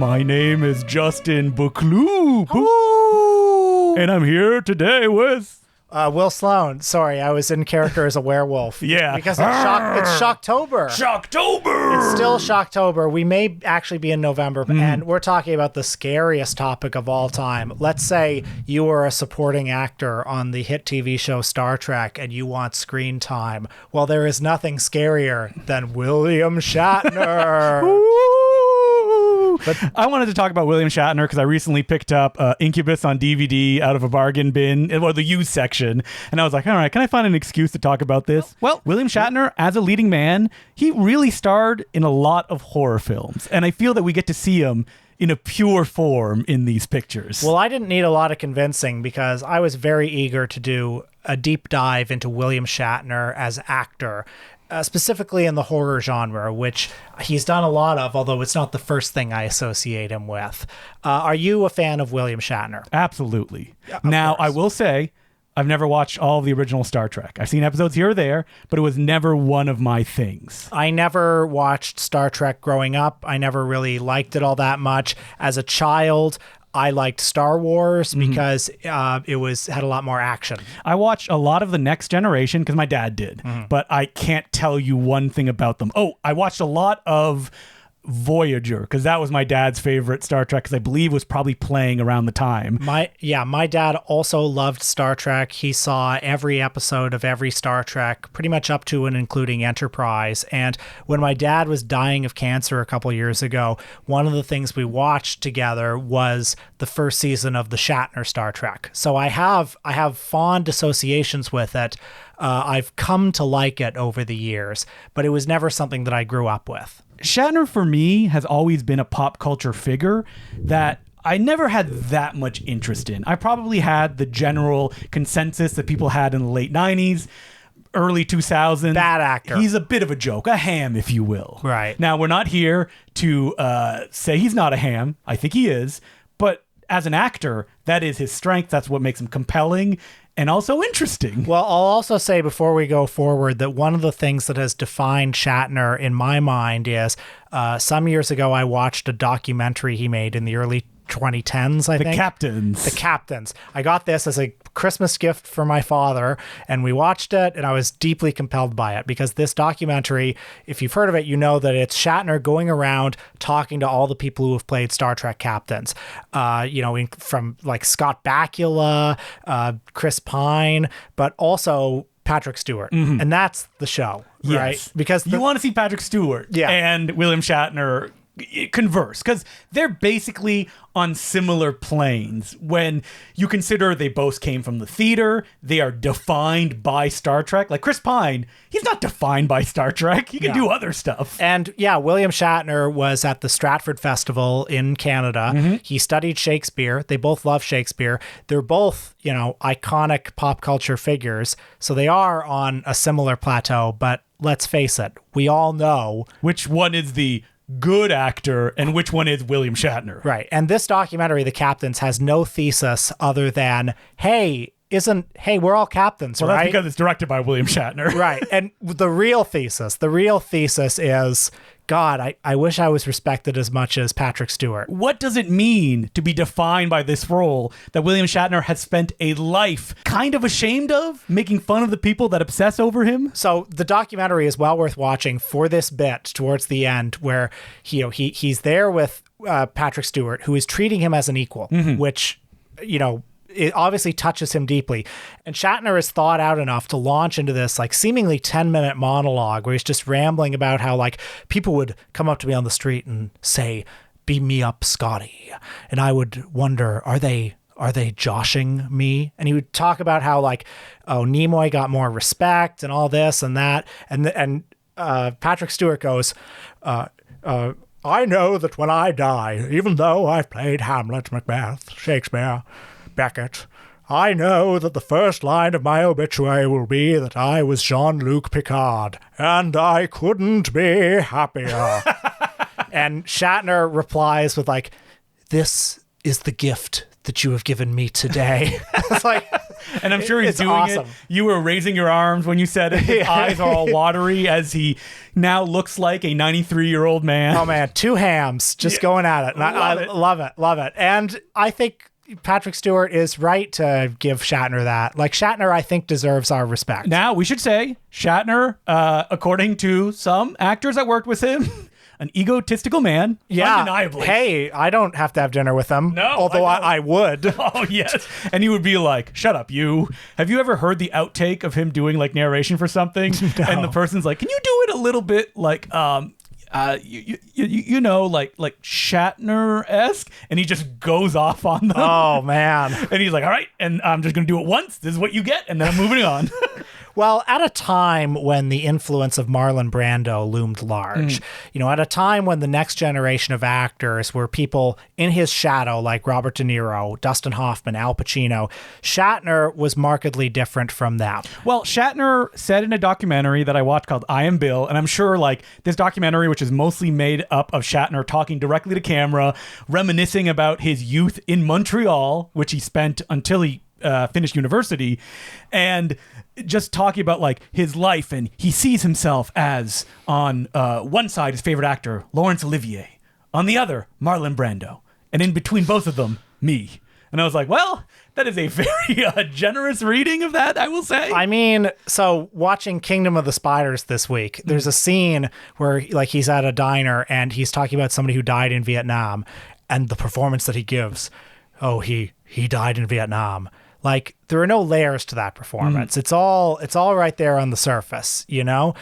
My name is Justin Buckley, and I'm here today with... Will Sloan. Sorry, I was in character as a werewolf. Yeah. Because it's Shocktober. Shocktober! It's still Shocktober. We may actually be in November, and we're talking about the scariest topic of all time. Let's say you are a supporting actor on the hit TV show Star Trek, and you want screen time. Well, there is nothing scarier than William Shatner. But I wanted to talk about William Shatner because I recently picked up Incubus on DVD out of a bargain bin, or the used section, and I was like, all right, can I find an excuse to talk about this? Well, William Shatner, as a leading man, he really starred in a lot of horror films, and I feel that we get to see him in a pure form in these pictures. Well, I didn't need a lot of convincing because I was very eager to do a deep dive into William Shatner as actor. Specifically in the horror genre, which he's done a lot of, although it's not the first thing I associate him with. Are you a fan of William Shatner? Absolutely. Yeah, now, course. I will say, I've never watched all of the original Star Trek. I've seen episodes here or there, but it was never one of my things. I never watched Star Trek growing up. I never really liked it all that much. As a child, I liked Star Wars because it had a lot more action. I watched a lot of The Next Generation because my dad did, but I can't tell you one thing about them. Oh, I watched a lot of Voyager because that was my dad's favorite Star Trek because I believe was probably playing around the time. My dad also loved Star Trek. He saw every episode of every Star Trek, pretty much up to and including Enterprise. And when my dad was dying of cancer a couple years ago, one of the things we watched together was the first season of the Shatner Star Trek. So I have fond associations with it. I've come to like it over the years, but it was never something that I grew up with. Shatner, for me, has always been a pop culture figure that I never had that much interest in. I probably had the general consensus that people had in the late 90s, early 2000s. Bad actor. He's a bit of a joke, a ham, if you will. Right. Now, we're not here to say he's not a ham. I think he is. But as an actor, that is his strength. That's what makes him compelling and also interesting. Well, I'll also say before we go forward that one of the things that has defined Shatner in my mind is some years ago I watched a documentary he made in the early 2010s, I think. The Captains. I got this as a Christmas gift for my father, and we watched it, and I was deeply compelled by it because this documentary, if you've heard of it, you know that it's Shatner going around talking to all the people who have played Star Trek captains. From like Scott Bakula, Chris Pine, but also Patrick Stewart. And that's the show, right? Yes. Because you want to see Patrick Stewart and William Shatner converse because they're basically on similar planes when you consider they both came from the theater. They are defined by Star Trek. Like Chris Pine, he's not defined by Star Trek. He can do other stuff. And William Shatner was at the Stratford Festival in Canada. He studied Shakespeare. They both love Shakespeare. They're both, iconic pop culture figures. So they are on a similar plateau, but let's face it, we all know which one is the good actor and which one is William Shatner. Right. And this documentary, The Captains, has no thesis other than, hey, we're all captains, well, right? That's because it's directed by William Shatner. Right. And the real thesis is, God, I wish I was respected as much as Patrick Stewart. What does it mean to be defined by this role that William Shatner has spent a life kind of ashamed of, making fun of the people that obsess over him? So the documentary is well worth watching for this bit towards the end where he's there with Patrick Stewart, who is treating him as an equal, which, it obviously touches him deeply. And Shatner is thought out enough to launch into this seemingly 10-minute monologue where he's just rambling about how people would come up to me on the street and say, "Beam me up, Scotty." And I would wonder, are they joshing me? And he would talk about how Nimoy got more respect and all this and that. And Patrick Stewart goes, I know that when I die, even though I've played Hamlet, Macbeth, Shakespeare, Beckett, I know that the first line of my obituary will be that I was Jean-Luc Picard, and I couldn't be happier. And Shatner replies with this is the gift that you have given me today. It's And I'm sure he's It's doing awesome. it. You were raising your arms when you said it. His eyes are all watery as he now looks like a 93-year-old man. Oh man, two hams just going at it. And I love it. And I think Patrick Stewart is right to give Shatner that. Like, Shatner, I think, deserves our respect. Now, we should say, Shatner, according to some actors that worked with him, an egotistical man, undeniably. Hey, I don't have to have dinner with him. No, although I would. Oh, yes. And he would be like, shut up, you. Have you ever heard the outtake of him doing like narration for something? No. And the person's like, can you do it a little bit like, you know, like Shatner-esque? And he just goes off on them. Oh, man. And he's like, all right, and I'm just going to do it once. This is what you get. And then I'm moving on. Well, at a time when the influence of Marlon Brando loomed large, at a time when the next generation of actors were people in his shadow like Robert De Niro, Dustin Hoffman, Al Pacino, Shatner was markedly different from them. Well, Shatner said in a documentary that I watched called I Am Bill, and I'm sure like this documentary, which is mostly made up of Shatner talking directly to camera, reminiscing about his youth in Montreal, which he spent until he finished university, and just talking about like his life, and he sees himself as on one side his favorite actor Laurence Olivier, on the other Marlon Brando, and in between both of them me. And I was like, well, that is a very generous reading of that, I will say. I mean, so watching Kingdom of the Spiders this week, there's a scene where like he's at a diner and he's talking about somebody who died in Vietnam, and the performance that he gives. Oh, he died in Vietnam. Like, there are no layers to that performance. It's all right there on the surface, Shatner,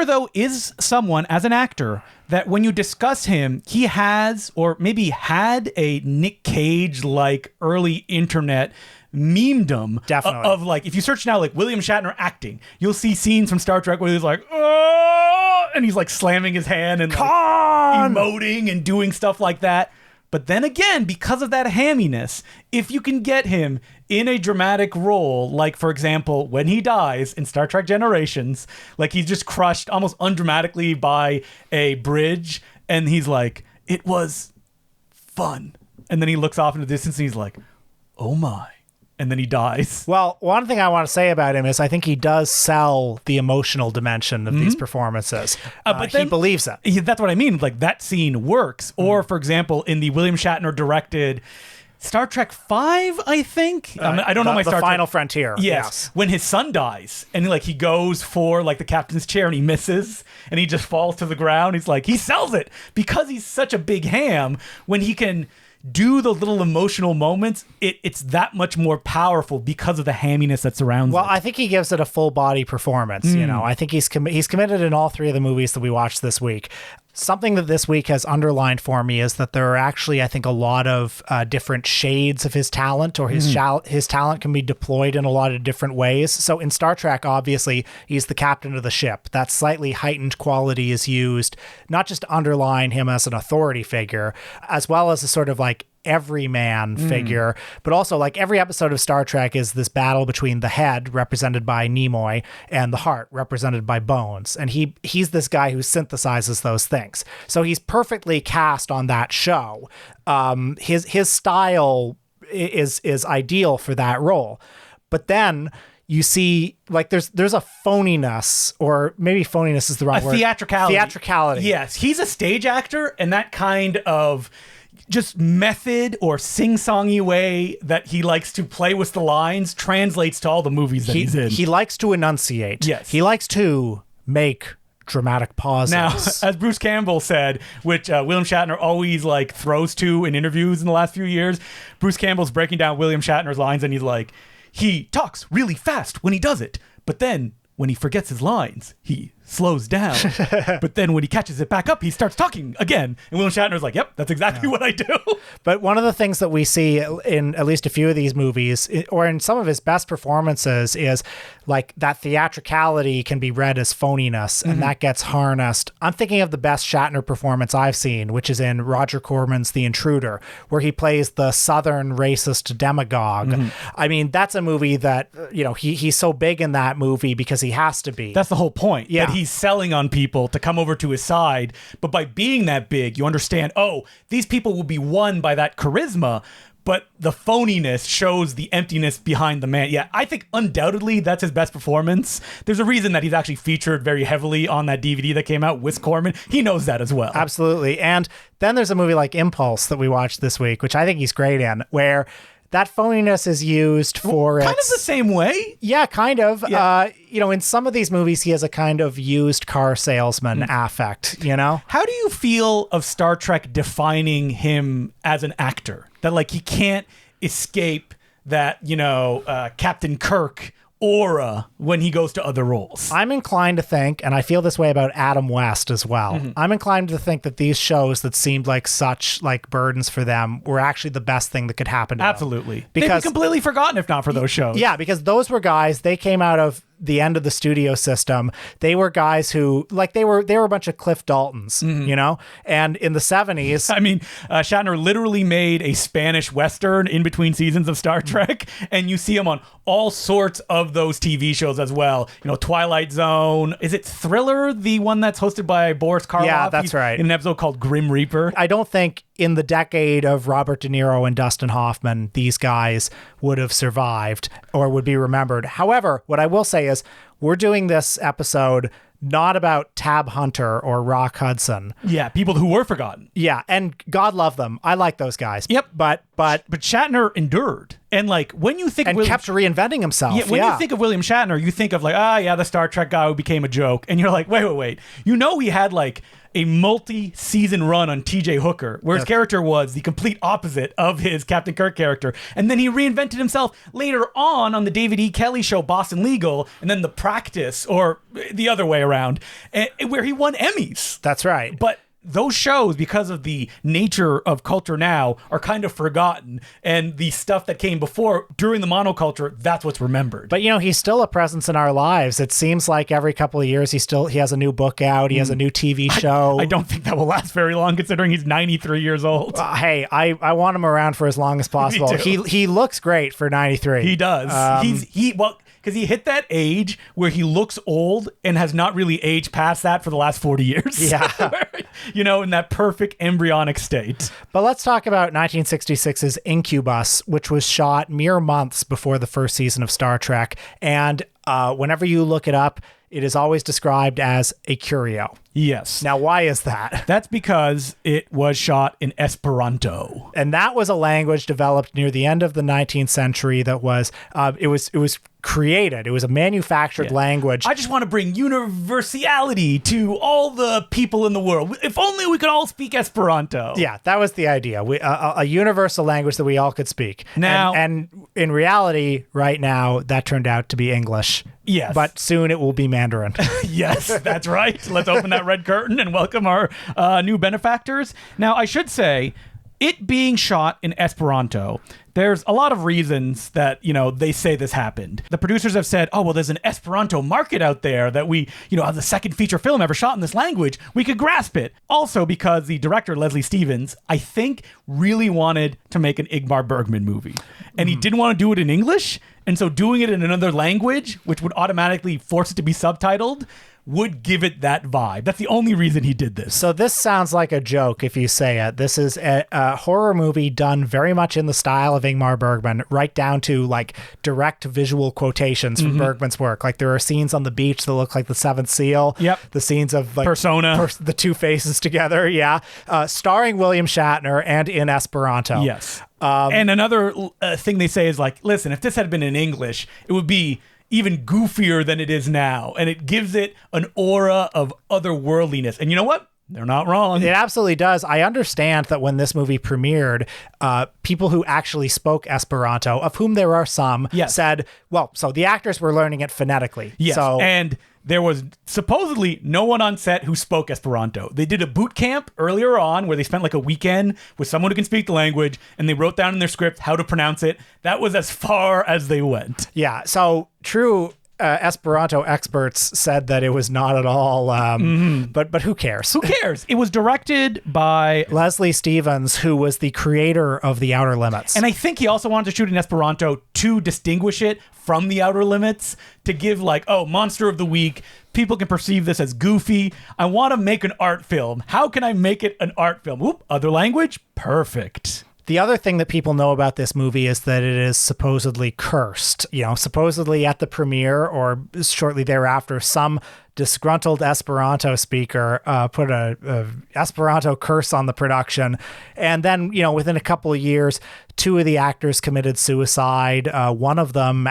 though, is someone, as an actor, that when you discuss him, he has, or maybe had, a Nick Cage-like early internet memedom. Definitely. Of like, if you search now, like, William Shatner acting, you'll see scenes from Star Trek where he's like, oh, and he's like slamming his hand and like, emoting and doing stuff like that. But then again, because of that hamminess, if you can get him in a dramatic role, like, for example, when he dies in Star Trek Generations, like he's just crushed almost undramatically by a bridge, and he's like, it was fun. And then he looks off in the distance and he's like, oh my. And then he dies. Well, one thing I want to say about him is I think he does sell the emotional dimension of these performances. But he believes it. That's what I mean. Like, that scene works. Or, for example, in the William Shatner directed Star Trek V, I think. I don't know my Star Trek. The Final Frontier. Yes. When his son dies and like he goes for like the captain's chair and he misses and he just falls to the ground. He's like, he sells it because he's such a big ham. When he can do the little emotional moments, it's that much more powerful because of the hamminess that surrounds it. Well, I think he gives it a full body performance. I think he's committed in all three of the movies that we watched this week. Something that this week has underlined for me is that there are actually, I think, a lot of different shades of his talent, or his talent can be deployed in a lot of different ways. So in Star Trek, obviously, he's the captain of the ship. That slightly heightened quality is used not just to underline him as an authority figure, as well as a sort of like everyman figure, but also like every episode of Star Trek is this battle between the head, represented by Nimoy, and the heart, represented by Bones, and he's this guy who synthesizes those things. So he's perfectly cast on that show. His style is ideal for that role, but then you see, like, there's a phoniness, or maybe phoniness is the wrong word. Theatricality. Yes, he's a stage actor, and that kind of just method or sing-songy way that he likes to play with the lines translates to all the movies that he's in. He likes to enunciate. Yes. He likes to make dramatic pauses. Now, as Bruce Campbell said, which William Shatner always like throws to in interviews in the last few years, Bruce Campbell's breaking down William Shatner's lines, and he's like, he talks really fast when he does it, but then when he forgets his lines, he slows down. But then when he catches it back up, he starts talking again. And William Shatner's like, yep, that's exactly what I do. But one of the things that we see in at least a few of these movies, or in some of his best performances, is like that theatricality can be read as phoniness, and that gets harnessed. I'm thinking of the best Shatner performance I've seen, which is in Roger Corman's The Intruder, where he plays the Southern racist demagogue. I mean, that's a movie that, he's so big in that movie because he has to be. That's the whole point. Yeah. That he's selling on people to come over to his side. But by being that big, you understand, oh, these people will be won by that charisma. but the phoniness shows the emptiness behind the man. Yeah, I think undoubtedly that's his best performance. There's a reason that he's actually featured very heavily on that DVD that came out with Corman. He knows that as well. Absolutely. And then there's a movie like Impulse that we watched this week, which I think he's great in, where that phoniness is used for kind of the same way. Yeah, kind of. Yeah. In some of these movies, he has a kind of used car salesman affect, How do you feel of Star Trek defining him as an actor? That, like, he can't escape that, Captain Kirk aura when he goes to other roles. I'm inclined to think, and I feel this way about Adam West as well, I'm inclined to think that these shows that seemed like such like burdens for them were actually the best thing that could happen to them. Absolutely. They'd be completely forgotten if not for those shows. Yeah, because those were guys, they came out of the end of the studio system. They were guys who, like, they were a bunch of Cliff Daltons, and in the 70s. I mean, Shatner literally made a Spanish Western in between seasons of Star Trek, and you see him on all sorts of those TV shows as well. Twilight Zone. Is it Thriller, the one that's hosted by Boris Karloff? Yeah, that's right. In an episode called Grim Reaper. I don't think in the decade of Robert De Niro and Dustin Hoffman, these guys would have survived or would be remembered. However, what I will say is we're doing this episode not about Tab Hunter or Rock Hudson. Yeah, people who were forgotten. Yeah, and God love them. I like those guys. Yep. But Shatner endured. And like when you think and of kept reinventing himself. Yeah, when you think of William Shatner, you think of like, the Star Trek guy who became a joke. And you're like, wait. He had like a multi-season run on TJ Hooker, where his character was the complete opposite of his Captain Kirk character. And then he reinvented himself later on the David E. Kelly show, Boston Legal, and then The Practice, or the other way around, where he won Emmys. That's right. But those shows, because of the nature of culture now, are kind of forgotten. And the stuff that came before, during the monoculture, that's what's remembered. But, he's still a presence in our lives. It seems like every couple of years he has a new book out. He has a new TV show. I don't think that will last very long, considering he's 93 years old. Hey, I want him around for as long as possible. He looks great for 93. He does. Because he hit that age where he looks old and has not really aged past that for the last 40 years. Yeah. In that perfect embryonic state. But let's talk about 1966's Incubus, which was shot mere months before the first season of Star Trek. And whenever you look it up, it is always described as a curio. Yes. Now, why is that? That's because it was shot in Esperanto. And that was a language developed near the end of the 19th century that was, it was created. It was a manufactured language. I just want to bring universality to all the people in the world. If only we could all speak Esperanto. Yeah, that was the idea. A universal language that we all could speak. Now, and in reality, right now, that turned out to be English. Yes. But soon it will be Mandarin. Yes, that's right. Let's open that red curtain and welcome our new benefactors. Now, I should say, it being shot in Esperanto, there's a lot of reasons that, they say this happened. The producers have said, there's an Esperanto market out there that we, have the second feature film ever shot in this language. We could grasp it. Also because the director, Leslie Stevens, I think really wanted to make an Ingmar Bergman movie. And he didn't want to do it in English. And so doing it in another language, which would automatically force it to be subtitled, would give it that vibe. That's the only reason he did this. So this sounds like a joke if you say it. This is a horror movie done very much in the style of Ingmar Bergman, right down to like direct visual quotations from Bergman's work. Like there are scenes on the beach that look like The Seventh Seal. Yep. The scenes of like Persona. The two faces together. Yeah. Starring William Shatner and in Esperanto. Yes. And another thing they say is like, listen, if this had been in English, it would be even goofier than it is now. And it gives it an aura of otherworldliness. And you know what? They're not wrong. It absolutely does. I understand that when this movie premiered, people who actually spoke Esperanto, of whom there are some, said, so the actors were learning it phonetically. Yes. So, and there was supposedly no one on set who spoke Esperanto. They did a boot camp earlier on where they spent like a weekend with someone who can speak the language, and they wrote down in their script how to pronounce it. That was as far as they went. Yeah. So true. Esperanto experts said that it was not at all, but who cares? Who cares? It was directed by Leslie Stevens, who was the creator of The Outer Limits. And I think he also wanted to shoot in Esperanto to distinguish it from The Outer Limits, to give like, Monster of the Week. People can perceive this as goofy. I want to make an art film. How can I make it an art film? Other language? Perfect. The other thing that people know about this movie is that it is supposedly cursed. Supposedly at the premiere or shortly thereafter, some disgruntled Esperanto speaker put a Esperanto curse on the production. And then, within a couple of years, 2 of the actors committed suicide. One of them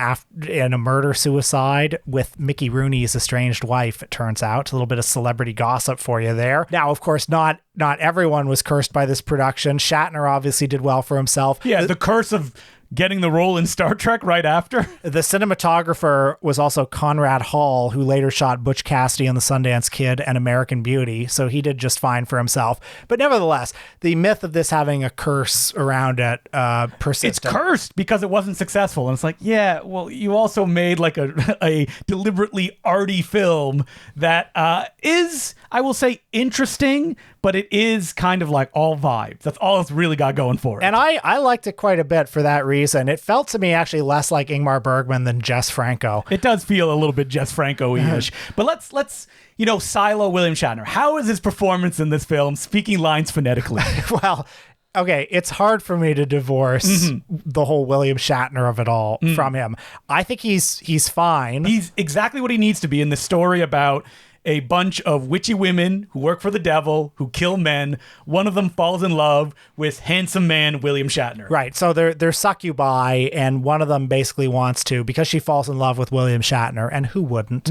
in a murder-suicide with Mickey Rooney's estranged wife, it turns out. A little bit of celebrity gossip for you there. Now, of course, not everyone was cursed by this production. Shatner obviously did well for himself. Yeah, the curse of getting the role in Star Trek right after. The cinematographer was also Conrad Hall, who later shot Butch Cassidy and the Sundance Kid and American Beauty, so he did just fine for himself. But nevertheless, the myth of this having a curse around it persisted. It's cursed because it wasn't successful. And it's like, yeah, well, you also made like a deliberately arty film that is, I will say, interesting, but it is kind of like all vibes. That's all it's really got going for it. And I liked it quite a bit for that reason. It felt to me actually less like Ingmar Bergman than Jess Franco. It does feel a little bit Jess Franco-ish. But let's silo William Shatner. How is his performance in this film, speaking lines phonetically? Well, okay, it's hard for me to divorce the whole William Shatner of it all from him. I think he's fine. He's exactly what he needs to be in the story about a bunch of witchy women who work for the devil, who kill men. One of them falls in love with handsome man William Shatner. Right. So they're succubi, and one of them basically wants to, because she falls in love with William Shatner, and who wouldn't?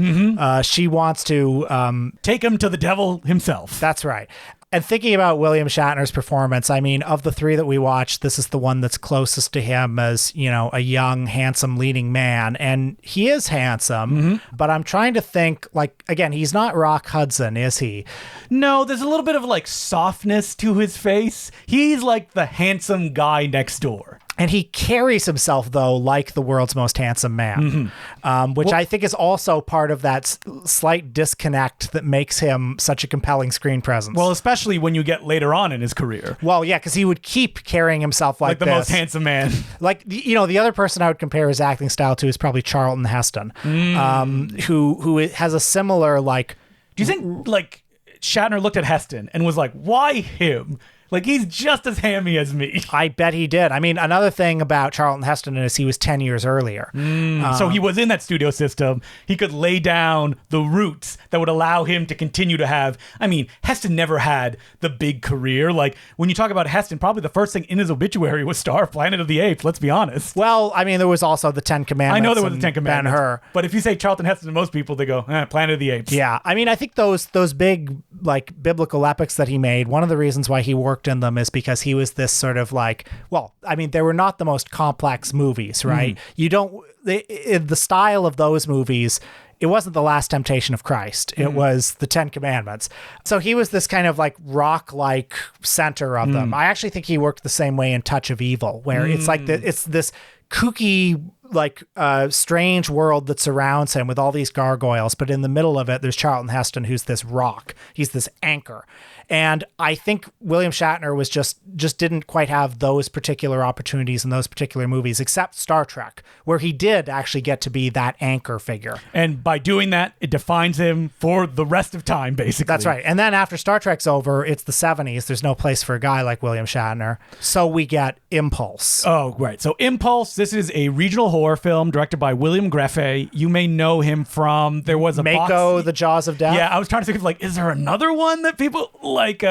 She wants to take him to the devil himself. That's right. And thinking about William Shatner's performance, I mean, of the 3 that we watched, this is the one that's closest to him as, a young, handsome leading man. And he is handsome, but I'm trying to think, like, again, he's not Rock Hudson, is he? No, there's a little bit of like softness to his face. He's like the handsome guy next door. And he carries himself, though, like the world's most handsome man, which I think is also part of that slight disconnect that makes him such a compelling screen presence. Well, especially when you get later on in his career. Well, yeah, because he would keep carrying himself like the most handsome man. Like, the other person I would compare his acting style to is probably Charlton Heston, who has a similar, like... Do you think, like, Shatner looked at Heston and was like, why him? Like, he's just as hammy as me. I bet he did. I mean, another thing about Charlton Heston is he was 10 years earlier. So he was in that studio system. He could lay down the roots that would allow him to continue to have... I mean, Heston never had the big career. Like, when you talk about Heston, probably the first thing in his obituary was star Planet of the Apes, let's be honest. Well, I mean, there was also the 10 Commandments. I know there was the 10 Commandments. Ben-Hur. But if you say Charlton Heston to most people, they go, Planet of the Apes. Yeah. I mean, I think those big, like, biblical epics that he made, one of the reasons why he worked in them is because he was this sort of like, well, I mean, they were not the most complex movies, right? You don't, the style of those movies, it wasn't The Last Temptation of Christ. It was the 10 Commandments. So he was this kind of like rock-like center of them. I actually think he worked the same way in Touch of Evil, where it's like, it's this kooky, like strange world that surrounds him with all these gargoyles, but in the middle of it, there's Charlton Heston, who's this rock. He's this anchor. And I think William Shatner was just didn't quite have those particular opportunities in those particular movies, except Star Trek, where he did actually get to be that anchor figure. And by doing that, it defines him for the rest of time, basically. That's right. And then after Star Trek's over, it's the 70s. There's no place for a guy like William Shatner. So we get Impulse. Oh, right. So Impulse, this is a regional horror film directed by William Grefé. You may know him from, there was a Mako, The Jaws of Death. Yeah, I was trying to think of like, is there another one that people like,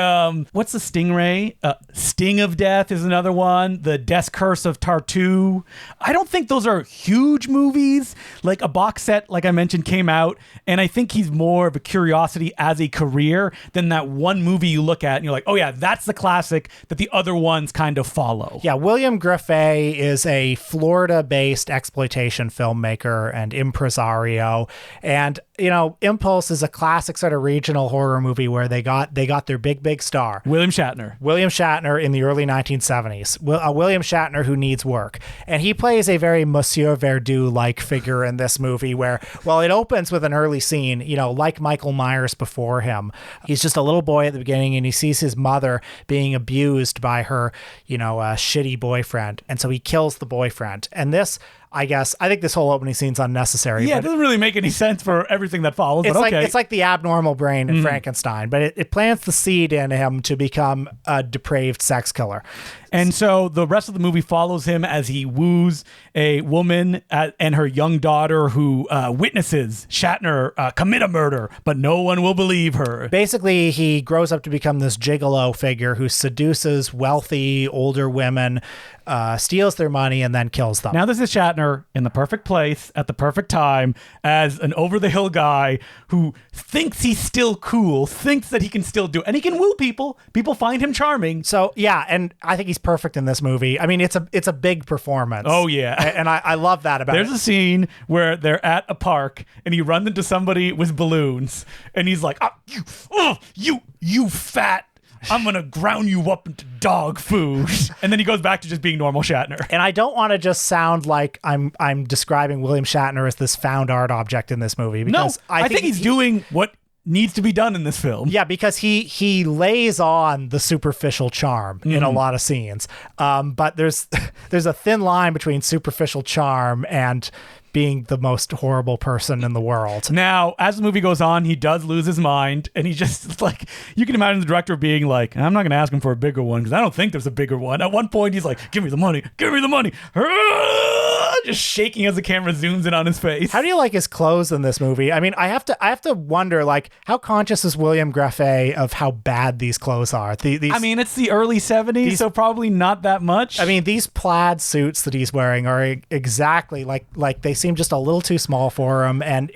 what's the Stingray? Sting of Death is another one. The Death Curse of Tartu. I don't think those are huge movies. Like a box set, like I mentioned, came out, and I think he's more of a curiosity as a career than that one movie you look at and you're like, oh yeah, that's the classic that the other ones kind of follow. Yeah, William Grefé is a Florida-based exploitation filmmaker and impresario, and Impulse is a classic sort of regional horror movie where they got their big star. William Shatner in the early 1970s. William Shatner who needs work. And he plays a very Monsieur Verdoux-like figure in this movie where, well, it opens with an early scene, like Michael Myers before him. He's just a little boy at the beginning and he sees his mother being abused by her, shitty boyfriend. And so he kills the boyfriend. And this... I think this whole opening scene's unnecessary. Yeah, it doesn't really make any sense for everything that follows. It's but okay. It's like the abnormal brain in Frankenstein, but it plants the seed in him to become a depraved sex killer. And so the rest of the movie follows him as he woos a woman and her young daughter who witnesses Shatner commit a murder, but no one will believe her. Basically, he grows up to become this gigolo figure who seduces wealthy older women, steals their money, and then kills them. Now this is Shatner in the perfect place at the perfect time as an over-the-hill guy who thinks he's still cool, thinks that he can still do it, and he can woo people. People find him charming. So, yeah, and I think he's perfect in this movie. I mean, it's a big performance. Oh, yeah. And I love that about it. There's a scene where they're at a park and he runs into somebody with balloons and he's like, you fat, I'm going to ground you up into dog food. And then he goes back to just being normal Shatner. And I don't want to just sound like I'm describing William Shatner as this found art object in this movie. Because no, I think he's doing what needs to be done in this film. Yeah, because he lays on the superficial charm in a lot of scenes. But there's a thin line between superficial charm and being the most horrible person in the world. Now, as the movie goes on, he does lose his mind, and he just, like, you can imagine the director being like, I'm not going to ask him for a bigger one, because I don't think there's a bigger one. At one point, he's like, give me the money, just shaking as the camera zooms in on his face. How do you like his clothes in this movie? I mean, I have to wonder, like, how conscious is William Graffet of how bad these clothes are? I mean, it's the early 70s, so probably not that much. I mean, these plaid suits that he's wearing are exactly like they seem just a little too small for him, and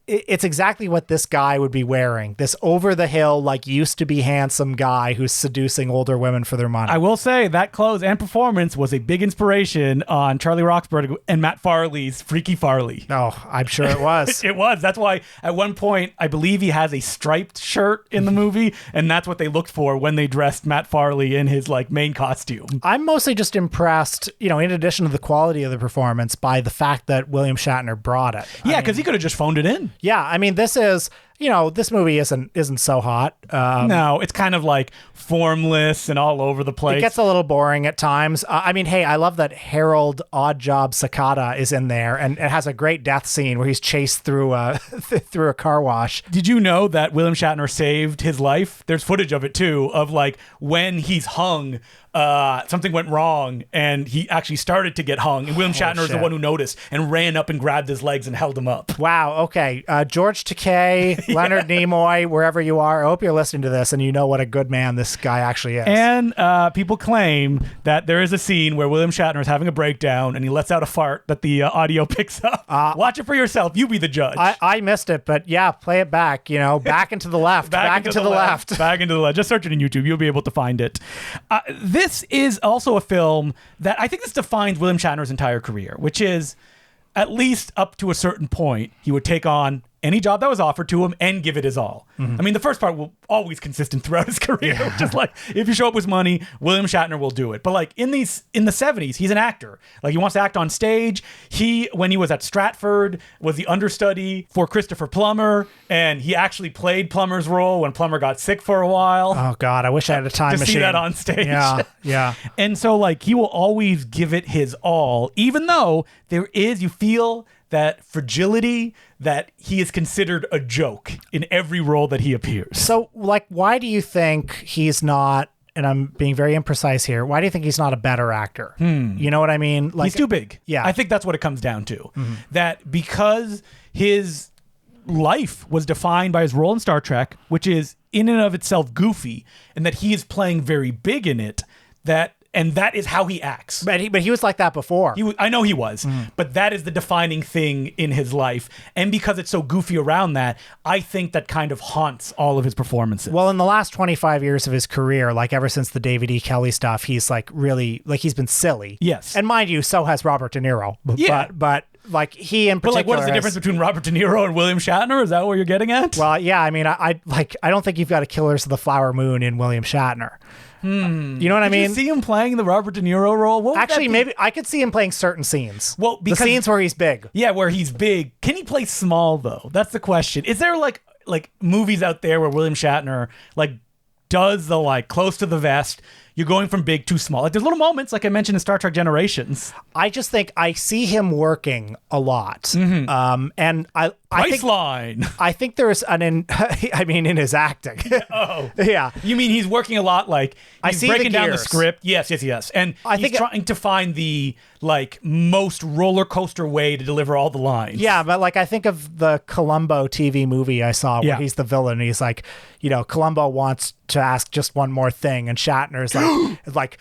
it's exactly what this guy would be wearing. This over-the-hill, like, used to be handsome guy who's seducing older women for their money. I will say that clothes and performance was a big inspiration on Charlie Roxburgh and Matt Farley's Freaky Farley. Oh, I'm sure it was. It was. That's why at one point, I believe he has a striped shirt in the movie, and that's what they looked for when they dressed Matt Farley in his, like, main costume. I'm mostly just impressed, in addition to the quality of the performance, by the fact that William Shatner brought it. Yeah, because he could have just phoned it in. Yeah, I mean, this is, this movie isn't so hot. No, it's kind of like formless and all over the place. It gets a little boring at times. I mean, hey, I love that Harold Oddjob Sakata is in there, and it has a great death scene where he's chased through a through a car wash. Did you know that William Shatner saved his life? There's footage of it too, of like when he's hung. Something went wrong and he actually started to get hung, and William Shatner is the one who noticed and ran up and grabbed his legs and held him up. Wow. Okay. George Takei, Leonard Nimoy, wherever you are, I hope you're listening to this and you know what a good man this guy actually is. And people claim that there is a scene where William Shatner is having a breakdown and he lets out a fart that the audio picks up. Watch it for yourself. You be the judge. I missed it, but yeah, play it back, back and to the left, back and to the left. Back into the left. Just search it in YouTube. You'll be able to find it. This is also a film that I think this defines William Shatner's entire career, which is at least up to a certain point, he would take on any job that was offered to him and give it his all. I mean, the first part will always consistent throughout his career. Yeah. Just like, if you show up with money, William Shatner will do it. But like in the 70s, he's an actor. Like he wants to act on stage. When he was at Stratford, was the understudy for Christopher Plummer, and he actually played Plummer's role when Plummer got sick for a while. Oh God, I wish I had a time machine. To see that on stage. Yeah. And so like he will always give it his all, even though you feel that fragility, that he is considered a joke in every role that he appears. So, like, why do you think he's not, and I'm being very imprecise here, why do you think he's not a better actor? You know what I mean? Like, he's too big. Yeah. I think that's what it comes down to. That because his life was defined by his role in Star Trek, which is in and of itself goofy, and that he is playing very big in it, and that is how he acts. But he was like that before. I know he was, but that is the defining thing in his life. And because it's so goofy around that, I think that kind of haunts all of his performances. Well, in the last 25 years of his career, like ever since the David E. Kelly stuff, he's like really, like he's been silly. Yes. And mind you, so has Robert De Niro. Yeah. But like he in particular. But like, what is the difference between Robert De Niro and William Shatner? Is that what you're getting at? Well, yeah. I mean, I don't think you've got a Killers of the Flower Moon in William Shatner. You know what I mean? Did you see him playing the Robert De Niro role? Actually, maybe I could see him playing certain scenes. Well, because, the scenes where he's big. Yeah, where he's big. Can he play small though? That's the question. Is there like movies out there where William Shatner like does the like close to the vest, you're going from big to small. Like there's little moments, like I mentioned in Star Trek Generations. I just think I see him working a lot. And I think Priceline. I think there's in his acting. Oh. Yeah. You mean he's working a lot, like I he's see breaking the down the gears. script. Yes. And I he's think trying to find the like most roller coaster way to deliver all the lines. Yeah, but like I think of the Columbo TV movie I saw where he's the villain. And he's like, Columbo wants to ask just one more thing, and Shatner's like,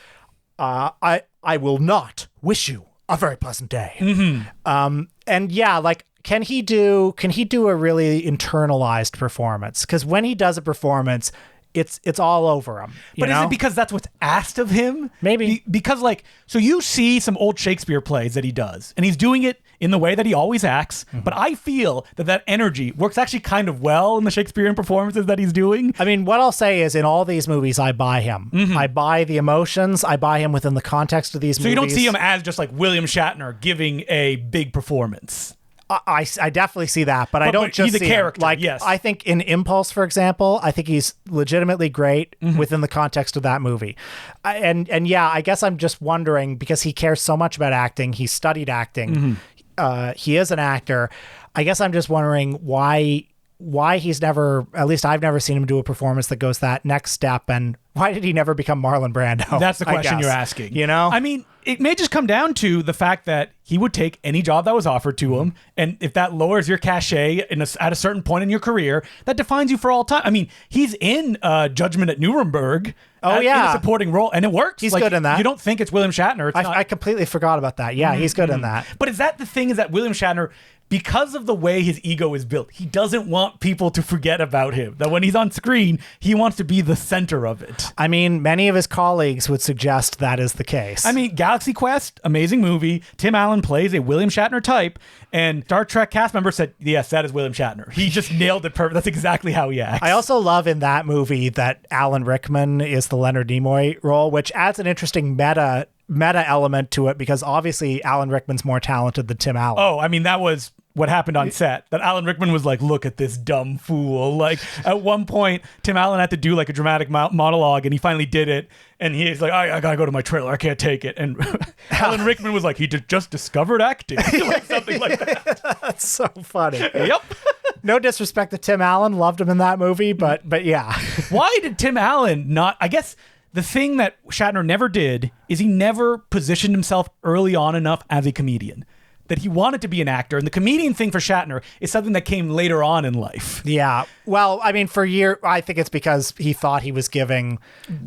I will not wish you a very pleasant day. And yeah, like can he do a really internalized performance? Because when he does a performance, it's all over him. But is it because that's what's asked of him? Maybe. Because so you see some old Shakespeare plays that he does, and he's doing it in the way that he always acts. But I feel that energy works actually kind of well in the Shakespearean performances that he's doing. I mean, what I'll say is in all these movies, I buy him. I buy the emotions. I buy him within the context of these movies. So you don't see him as just like William Shatner giving a big performance. I definitely see that, but I don't just he's a see character. Him. Like, yes. I think in Impulse, for example, I think he's legitimately great within the context of that movie. And yeah, I guess I'm just wondering, because he cares so much about acting, he studied acting, he is an actor. I guess I'm just wondering why he's never, at least I've never seen him do a performance that goes that next step, and why did he never become Marlon Brando? That's the question you're asking. I mean, it may just come down to the fact that he would take any job that was offered to him, and if that lowers your cachet at a certain point in your career, that defines you for all time. I mean, he's in Judgment at Nuremberg. In a supporting role, and it works. He's good in that. You don't think it's William Shatner. I completely forgot about that. Yeah, he's good in that. But is that the thing, is that William Shatner, because of the way his ego is built, he doesn't want people to forget about him. That when he's on screen, he wants to be the center of it. I mean, many of his colleagues would suggest that is the case. I mean, Galaxy Quest, amazing movie. Tim Allen plays a William Shatner type, and Star Trek cast member said, yes, that is William Shatner. He just nailed it perfect. That's exactly how he acts. I also love in that movie that Alan Rickman is the Leonard Nimoy role, which adds an interesting meta element to it, because obviously Alan Rickman's more talented than Tim Allen. Oh, I mean, that was what happened on set, that Alan Rickman was like, look at this dumb fool. Like at one point, Tim Allen had to do like a dramatic monologue, and he finally did it. And he's like, I gotta go to my trailer. I can't take it. And Alan Rickman was like, he just discovered acting. Like something like that. That's so funny. Yep. No disrespect to Tim Allen. Loved him in that movie, but yeah. Why did Tim Allen not, I guess the thing that Shatner never did is he never positioned himself early on enough as a comedian. That he wanted to be an actor, and the comedian thing for Shatner is something that came later on in life. Yeah. Well, I mean, for years, I think it's because he thought he was giving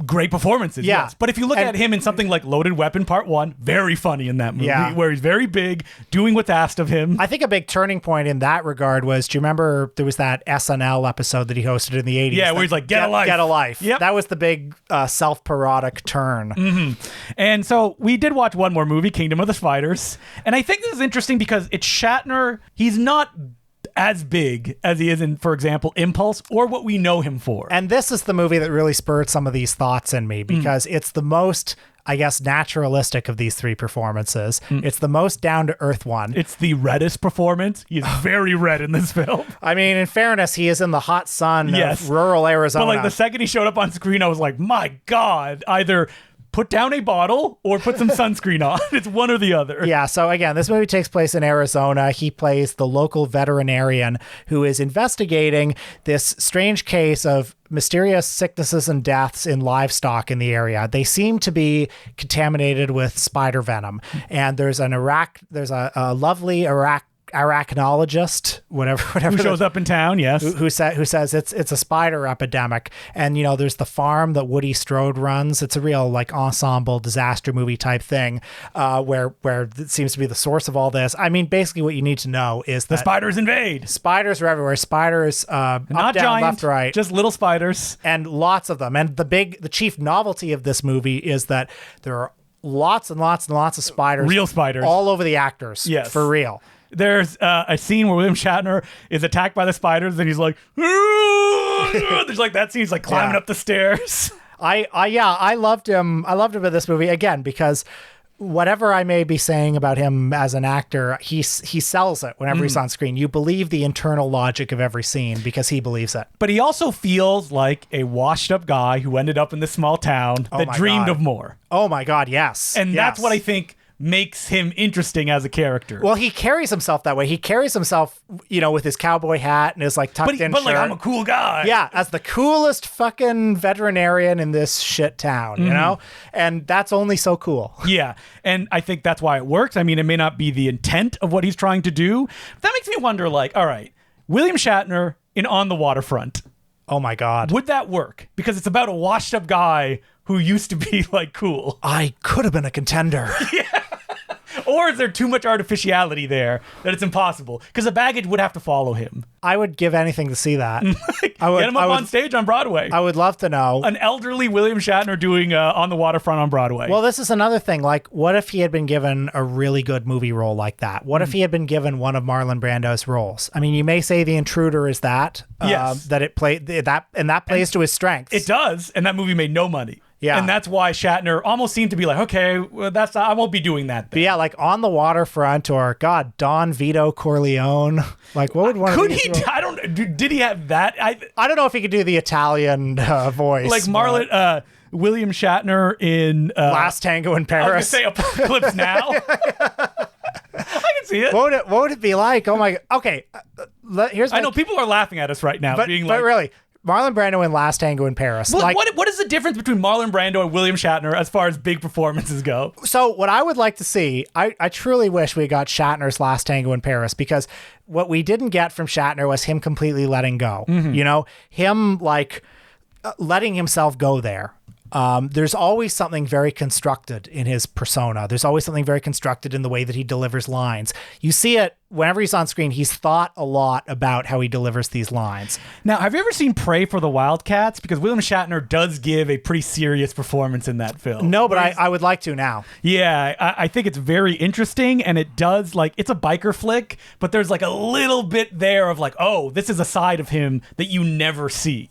great performances. Yeah. Yes. But if you look at him in something like Loaded Weapon Part 1, very funny in that movie, where he's very big, doing what's asked of him. I think a big turning point in that regard was, do you remember there was that SNL episode that he hosted in the 80s? Yeah, where he's like, get a life. Get a life. Yep. That was the big self-parodic turn. And so we did watch one more movie, Kingdom of the Spiders. And I think this is interesting because it's Shatner. He's not as big as he is in, for example, Impulse, or what we know him for. And this is the movie that really spurred some of these thoughts in me, because it's the most, I guess, naturalistic of these three performances. It's the most down-to-earth one. It's the reddest performance. He is very red in this film. I mean, in fairness, he is in the hot sun of rural Arizona. But like the second he showed up on screen, I was like, my God, either put down a bottle or put some sunscreen on. It's one or the other. Yeah, so again, this movie takes place in Arizona. He plays the local veterinarian who is investigating this strange case of mysterious sicknesses and deaths in livestock in the area. They seem to be contaminated with spider venom. And there's a lovely arachnologist, whatever who shows up in town, yes, who says it's a spider epidemic. And there's the farm that Woody Strode runs. It's a real like ensemble disaster movie type thing, where it seems to be the source of all this. I mean, basically what you need to know is that the spiders invade. Spiders are everywhere. Spiders not up, down, giant, left, right, just little spiders, and lots of them. And the chief novelty of this movie is that there are lots and lots and lots of spiders, real spiders, all over the actors. Yes, for real. There's a scene where William Shatner is attacked by the spiders, and he's like, there's like that scene. He's like climbing up the stairs. I loved him. I loved him in this movie again because whatever I may be saying about him as an actor, he sells it whenever he's on screen. You believe the internal logic of every scene because he believes it. But he also feels like a washed up guy who ended up in this small town that dreamed of more. Oh my God, yes. And that's what I think makes him interesting as a character. Well, he carries himself that way. He carries himself, with his cowboy hat and his like tucked in shirt. But like, I'm a cool guy. Yeah, as the coolest fucking veterinarian in this shit town, you know? And that's only so cool. Yeah, and I think that's why it works. I mean, it may not be the intent of what he's trying to do. That makes me wonder, like, all right, William Shatner in On the Waterfront. Oh my God. Would that work? Because it's about a washed up guy who used to be like cool. I could have been a contender. Yeah. Or is there too much artificiality there that it's impossible? Because the baggage would have to follow him. I would give anything to see that. Get him up on stage on Broadway. I would love to know. An elderly William Shatner doing On the Waterfront on Broadway. Well, this is another thing. Like, what if he had been given a really good movie role like that? What if he had been given one of Marlon Brando's roles? I mean, you may say The Intruder is that. Yes. That it played that plays to his strengths. It does, and that movie made no money. Yeah. And that's why Shatner almost seemed to be like, okay, well, I won't be doing that then. But yeah, like On the Waterfront or God, Don Vito Corleone. Like, what would one Could of he? these I don't. Did he have that? I don't know if he could do the Italian voice. Like Marlon, William Shatner in Last Tango in Paris. I was gonna say Apocalypse Now. I can see it. What would it be like? Oh my. Okay. Here's. I know people are laughing at us right now, but really, Marlon Brando in Last Tango in Paris. Well, what is the difference between Marlon Brando and William Shatner as far as big performances go? So what I would like to see, I truly wish we got Shatner's Last Tango in Paris, because what we didn't get from Shatner was him completely letting go. Him like letting himself go there. There's always something very constructed in his persona. There's always something very constructed in the way that he delivers lines. You see it whenever he's on screen. He's thought a lot about how he delivers these lines. Now, have you ever seen Pray for the Wildcats? Because William Shatner does give a pretty serious performance in that film. No, but I would like to now. Yeah, I think it's very interesting, and it does, like, it's a biker flick, but there's like a little bit there of like, oh, this is a side of him that you never see.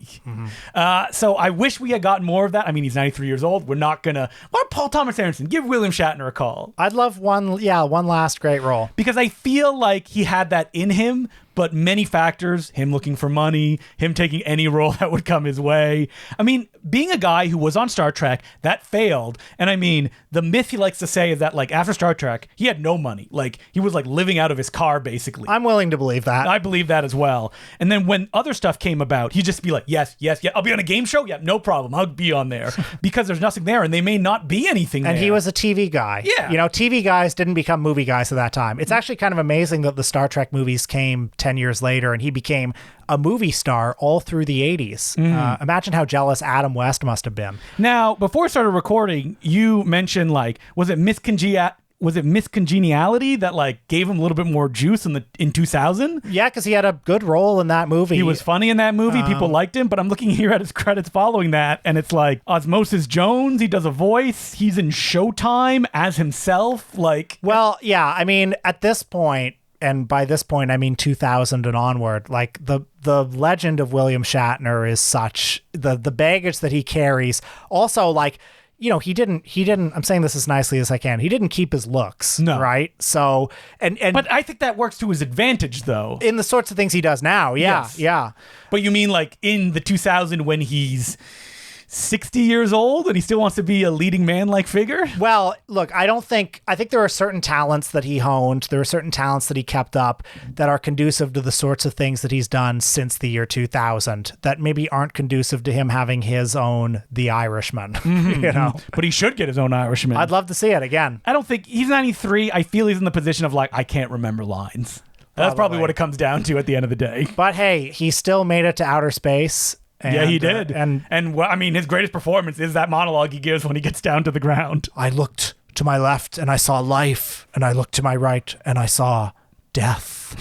So I wish we had gotten more of that. I mean, he's 93 years old. We're not gonna. Why don't Paul Thomas Anderson give William Shatner a call? I'd love one last great role. Because I feel like he had that in him, but many factors, him looking for money, him taking any role that would come his way. I mean, being a guy who was on Star Trek, that failed. And I mean, the myth he likes to say is that like after Star Trek, he had no money. Like he was like living out of his car, basically. I'm willing to believe that. I believe that as well. And then when other stuff came about, he'd just be like, yes. I'll be on a game show. Yeah, no problem. I'll be on there because there's nothing there and they may not be anything there. And he was a TV guy. Yeah. TV guys didn't become movie guys at that time. It's actually kind of amazing that the Star Trek movies came 10 years later and he became a movie star all through the 80s. Imagine how jealous Adam West must have been. Now, before we started recording, you mentioned like, was it miscongeniality that like gave him a little bit more juice in 2000? Yeah, because he had a good role in that movie. He was funny in that movie. People liked him, but I'm looking here at his credits following that, and it's like Osmosis Jones. He does a voice. He's in Showtime as himself. Like, well, yeah. I mean, at this point. And by this point, I mean 2000 and onward. Like the legend of William Shatner is such the baggage that he carries. Also, like he didn't. I'm saying this as nicely as I can. He didn't keep his looks, no. Right? So but I think that works to his advantage, though. In the sorts of things he does now, yeah, yes. Yeah. But you mean like in the 2000 when he's 60 years old and he still wants to be a leading man-like figure? Well, look, I think there are certain talents that he honed. There are certain talents that he kept up that are conducive to the sorts of things that he's done since the year 2000 that maybe aren't conducive to him having his own The Irishman, But he should get his own Irishman. I'd love to see it again. I don't think he's 93. I feel he's in the position of like, I can't remember lines. That's probably what it comes down to at the end of the day. But hey, he still made it to outer space. Yeah, he did. And I mean, his greatest performance is that monologue he gives when he gets down to the ground. I looked to my left and I saw life, and I looked to my right and I saw death.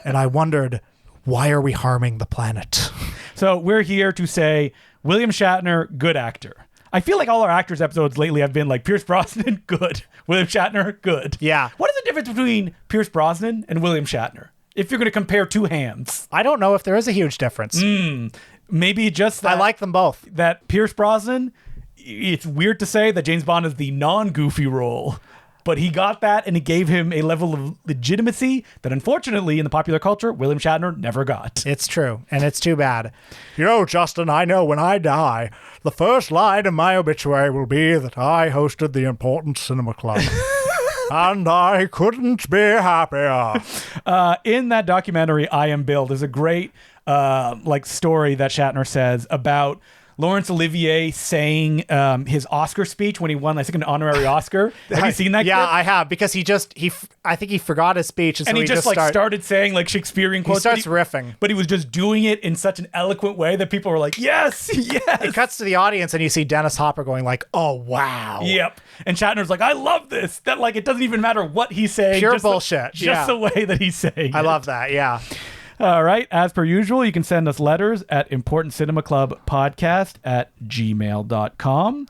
And I wondered, why are we harming the planet? So we're here to say William Shatner, good actor. I feel like all our actors episodes lately have been like Pierce Brosnan, good. William Shatner, good. Yeah. What is the difference between Pierce Brosnan and William Shatner? If you're going to compare two hands. I don't know if there is a huge difference. Maybe just that. I like them both. That Pierce Brosnan, it's weird to say that James Bond is the non-goofy role. but he got that, and it gave him a level of legitimacy that, unfortunately, in the popular culture, William Shatner never got. It's true, and it's too bad. Justin, I know when I die, the first line in my obituary will be that I hosted the Important Cinema Club. And I couldn't be happier. In that documentary, I Am Bill, there's a great story that Shatner says about Laurence Olivier saying his Oscar speech when he won, I think, an honorary Oscar. Have you seen that? Yeah, clip? I have, because I think he forgot his speech, and so he just started saying Shakespearean quotes. He starts riffing, but he was just doing it in such an eloquent way that people were like, "Yes, yes." It cuts to the audience, and you see Dennis Hopper going like, "Oh wow." Yep. And Shatner's like, "I love this." That it doesn't even matter what he's saying. Pure bullshit. Just the way that he's saying. I love that. Yeah. All right. As per usual, you can send us letters at importantcinemaclubpodcast@gmail.com.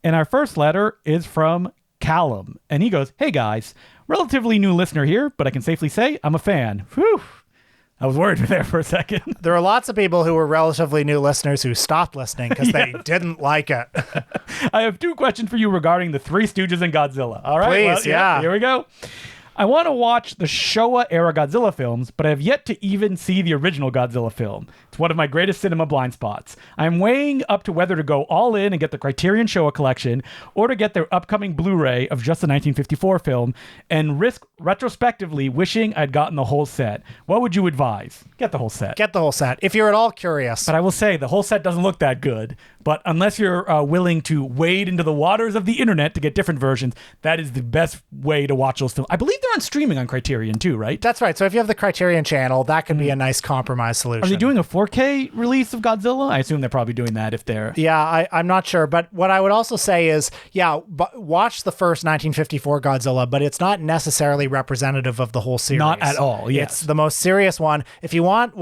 And our first letter is from Callum. And he goes, "Hey guys, relatively new listener here, but I can safely say I'm a fan." Whew. I was worried there for a second. There are lots of people who were relatively new listeners who stopped listening because they didn't like it. I have 2 questions for you regarding the Three Stooges and Godzilla. All right. Please, yeah. Here we go. I want to watch the Showa-era Godzilla films, but I have yet to even see the original Godzilla film. It's one of my greatest cinema blind spots. I'm weighing up to whether to go all in and get the Criterion Showa collection, or to get their upcoming Blu-ray of just the 1954 film, and risk retrospectively wishing I'd gotten the whole set. What would you advise? Get the whole set. Get the whole set, if you're at all curious. But I will say, the whole set doesn't look that good. But unless you're willing to wade into the waters of the internet to get different versions, that is the best way to watch those films. I believe they're on streaming on Criterion too, right? That's right. So if you have the Criterion channel, that could be a nice compromise solution. Are they doing a 4K release of Godzilla? I assume they're probably doing that if they're... Yeah, I'm not sure. But what I would also say is, watch the first 1954 Godzilla, but it's not necessarily representative of the whole series. Not at all, yes. It's the most serious one. If you want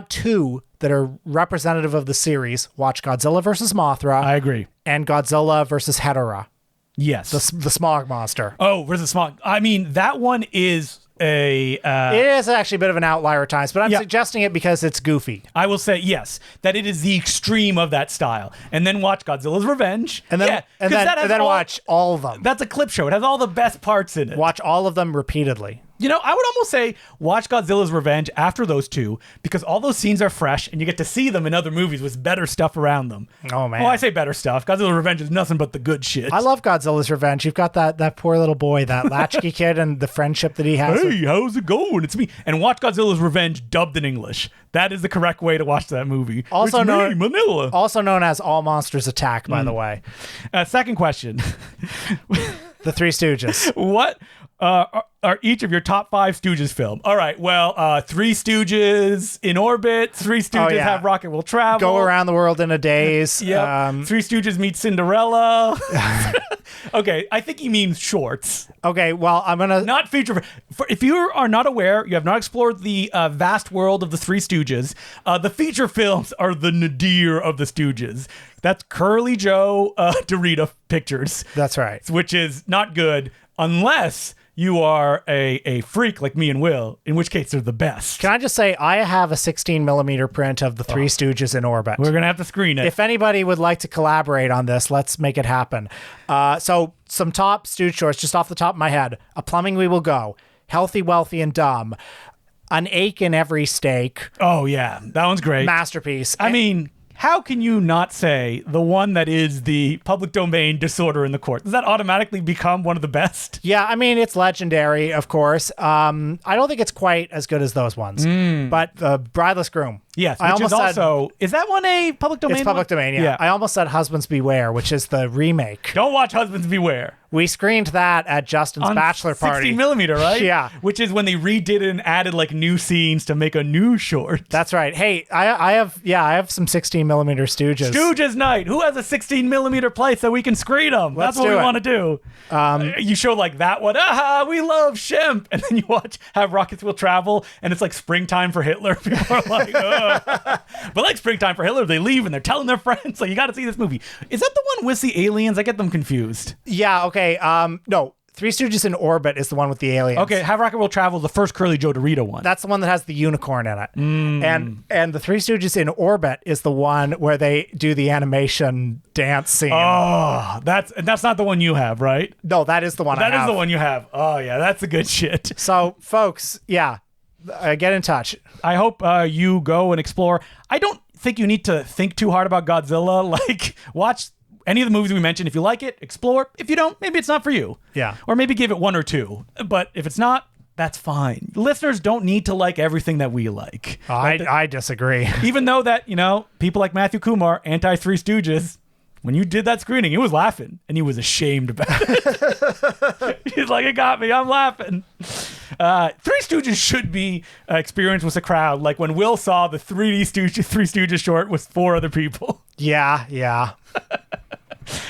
2 that are representative of the series, watch Godzilla versus Mothra. I agree. And Godzilla versus Hedorah. Yes. The smog monster. Oh, versus smog. I mean, that one is it is actually a bit of an outlier at times, but I'm suggesting it because it's goofy. I will say, yes, that it is the extreme of that style. And then watch Godzilla's Revenge. And then, watch all of them. That's a clip show. It has all the best parts in it. Watch all of them repeatedly. I would almost say watch Godzilla's Revenge after those 2, because all those scenes are fresh and you get to see them in other movies with better stuff around them. Oh, man. Well, I say better stuff. Godzilla's Revenge is nothing but the good shit. I love Godzilla's Revenge. You've got that poor little boy, that latchkey kid, and the friendship that he has. Hey, how's it going? It's me. And watch Godzilla's Revenge dubbed in English. That is the correct way to watch that movie. Also known, Manila. Also known as All Monsters Attack, by the way. Second question. The Three Stooges. What are each of your top 5 Stooges film? All right, well, Three Stooges in Orbit, Three Stooges Have Rocket Will Travel. Go Around the World in a Daze. Yep. Three Stooges Meet Cinderella. Okay, I think he means shorts. Okay, well, I'm going to... Not feature... If you are not aware, you have not explored the vast world of the Three Stooges, the feature films are the nadir of the Stooges. That's Curly Joe Dorita Pictures. That's right. Which is not good unless you are a freak like me and Will, in which case they're the best. Can I just say, I have a 16 millimeter print of the Three Stooges in Orbit. We're going to have to screen it. If anybody would like to collaborate on this, let's make it happen. So some top Stooge shorts, just off the top of my head. A Plumbing We Will Go, Healthy, Wealthy, and Dumb, An Ache in Every Steak. Oh, yeah. That one's great. Masterpiece. I mean... How can you not say the one that is the public domain Disorder in the Court? Does that automatically become one of the best? Yeah, I mean, it's legendary, of course. I don't think it's quite as good as those ones. But The Brideless Groom. Yes, which is also... Is that one a public domain? It's public domain, yeah. I almost said Husbands Beware, which is the remake. Don't watch Husbands Beware. We screened that at Justin's bachelor party. 60 millimeter, right? Yeah. Which is when they redid it and added new scenes to make a new short. That's right. Hey, I have some 16 millimeter Stooges. Stooges night. Who has a 16 millimeter place that we can screen them? That's what we want to do. You show that one. Aha, we love Shemp. And then you watch Have Rockets Will Travel, and it's like Springtime for Hitler. People are like, ugh. But Springtime for Hitler, they leave and they're telling their friends, you got to see this movie. Is that the one with the aliens? I get them confused. Yeah, okay. No. Three Stooges in Orbit is the one with the aliens. Okay, Have Rocket Will Travel, the first Curly Joe Dorito one. That's the one that has the unicorn in it. And the Three Stooges in Orbit is the one where they do the animation dance scene. Oh, that's not the one you have, right? No, that is the one I have. That is the one you have. Oh, yeah, that's the good shit. So, folks, yeah, get in touch. I hope you go and explore. I don't think you need to think too hard about Godzilla. Like, watch any of the movies we mentioned. If you like it, explore. If you don't, maybe it's not for you. Yeah. Or maybe give it 1 or 2. But if it's not, that's fine. Listeners don't need to like everything that we like. I disagree. Even though that, people like Matthew Kumar, anti-Three Stooges, when you did that screening, he was laughing and he was ashamed about it. He's like, it got me. I'm laughing. Three Stooges should be experienced with a crowd. Like when Will saw the 3D Three Stooges short with 4 other people. Yeah.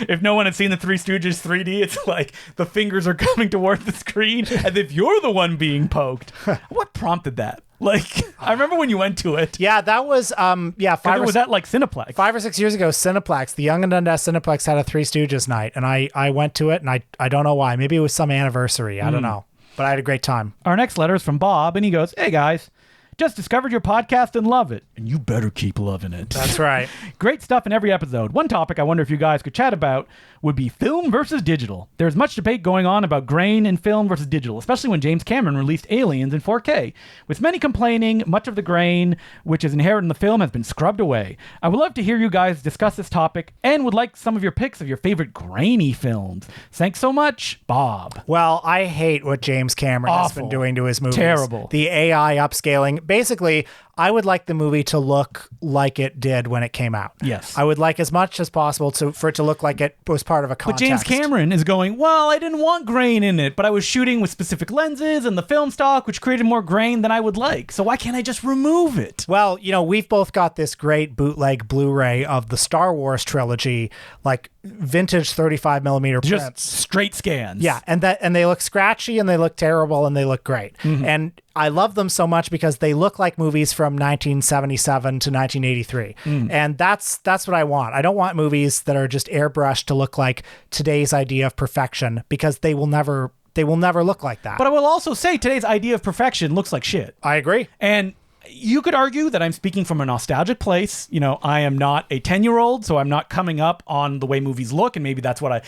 If no one had seen the Three Stooges 3D, it's like the fingers are coming toward the screen as if you're the one being poked. What prompted that? Like, I remember when you went to it. Yeah, that was, was that like Cineplex? 5 or 6 years ago, Cineplex, the Young and Dundas Cineplex had a Three Stooges night, and I went to it, and I don't know why. Maybe it was some anniversary. I don't know. But I had a great time. Our next letter is from Bob, and he goes, "Hey, guys. Just discovered your podcast and love it. And you better keep loving it." That's right. Great stuff in every episode. One topic I wonder if you guys could chat about would be film versus digital. There's much debate going on about grain in film versus digital, especially when James Cameron released Aliens in 4K. With many complaining, much of the grain, which is inherent in the film, has been scrubbed away. I would love to hear you guys discuss this topic and would like some of your picks of your favorite grainy films. Thanks so much, Bob. Well, I hate what James Cameron has been doing to his movies. Terrible. The AI upscaling. Basically, I would like the movie to look like it did when it came out. Yes. I would like as much as possible for it to look like it was part of a context. But James Cameron is going, well, I didn't want grain in it, but I was shooting with specific lenses and the film stock, which created more grain than I would like. So why can't I just remove it? Well, we've both got this great bootleg Blu-ray of the Star Wars trilogy, like vintage 35 millimeter prints. Just straight scans. Yeah, and they look scratchy and they look terrible and they look great. Mm-hmm. And I love them so much because they look like movies from 1977 to 1983. And that's what I want. I don't want movies that are just airbrushed to look like today's idea of perfection, because they will never look like that. But I will also say today's idea of perfection looks like shit. I agree. And you could argue that I'm speaking from a nostalgic place. I am not a 10-year-old, so I'm not coming up on the way movies look, and maybe that's what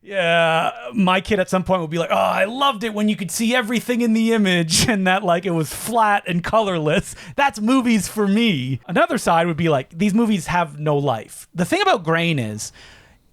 my kid at some point would be like, oh, I loved it when you could see everything in the image and that like it was flat and colorless. That's movies for me. Another side would be like, these movies have no life. The thing about grain is,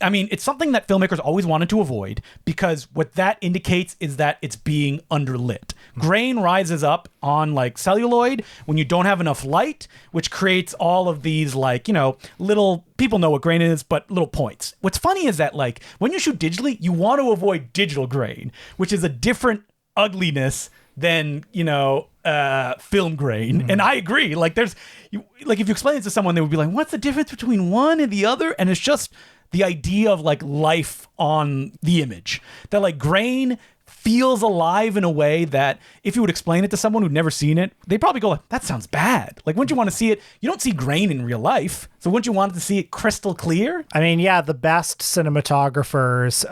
it's something that filmmakers always wanted to avoid, because what that indicates is that it's being underlit. Grain rises up on like celluloid when you don't have enough light, which creates all of these little, people know what grain is, but little points. What's funny is that like when you shoot digitally, you want to avoid digital grain, which is a different ugliness than, film grain. Mm-hmm. And I agree. Like if you explain it to someone, they would be like, what's the difference between one and the other? And it's just the idea of like life on the image, that like grain feels alive in a way that if you would explain it to someone who'd never seen it, they'd probably go, that sounds bad. Like, wouldn't you want to see it? You don't see grain in real life, so wouldn't you want to see it crystal clear? The best cinematographers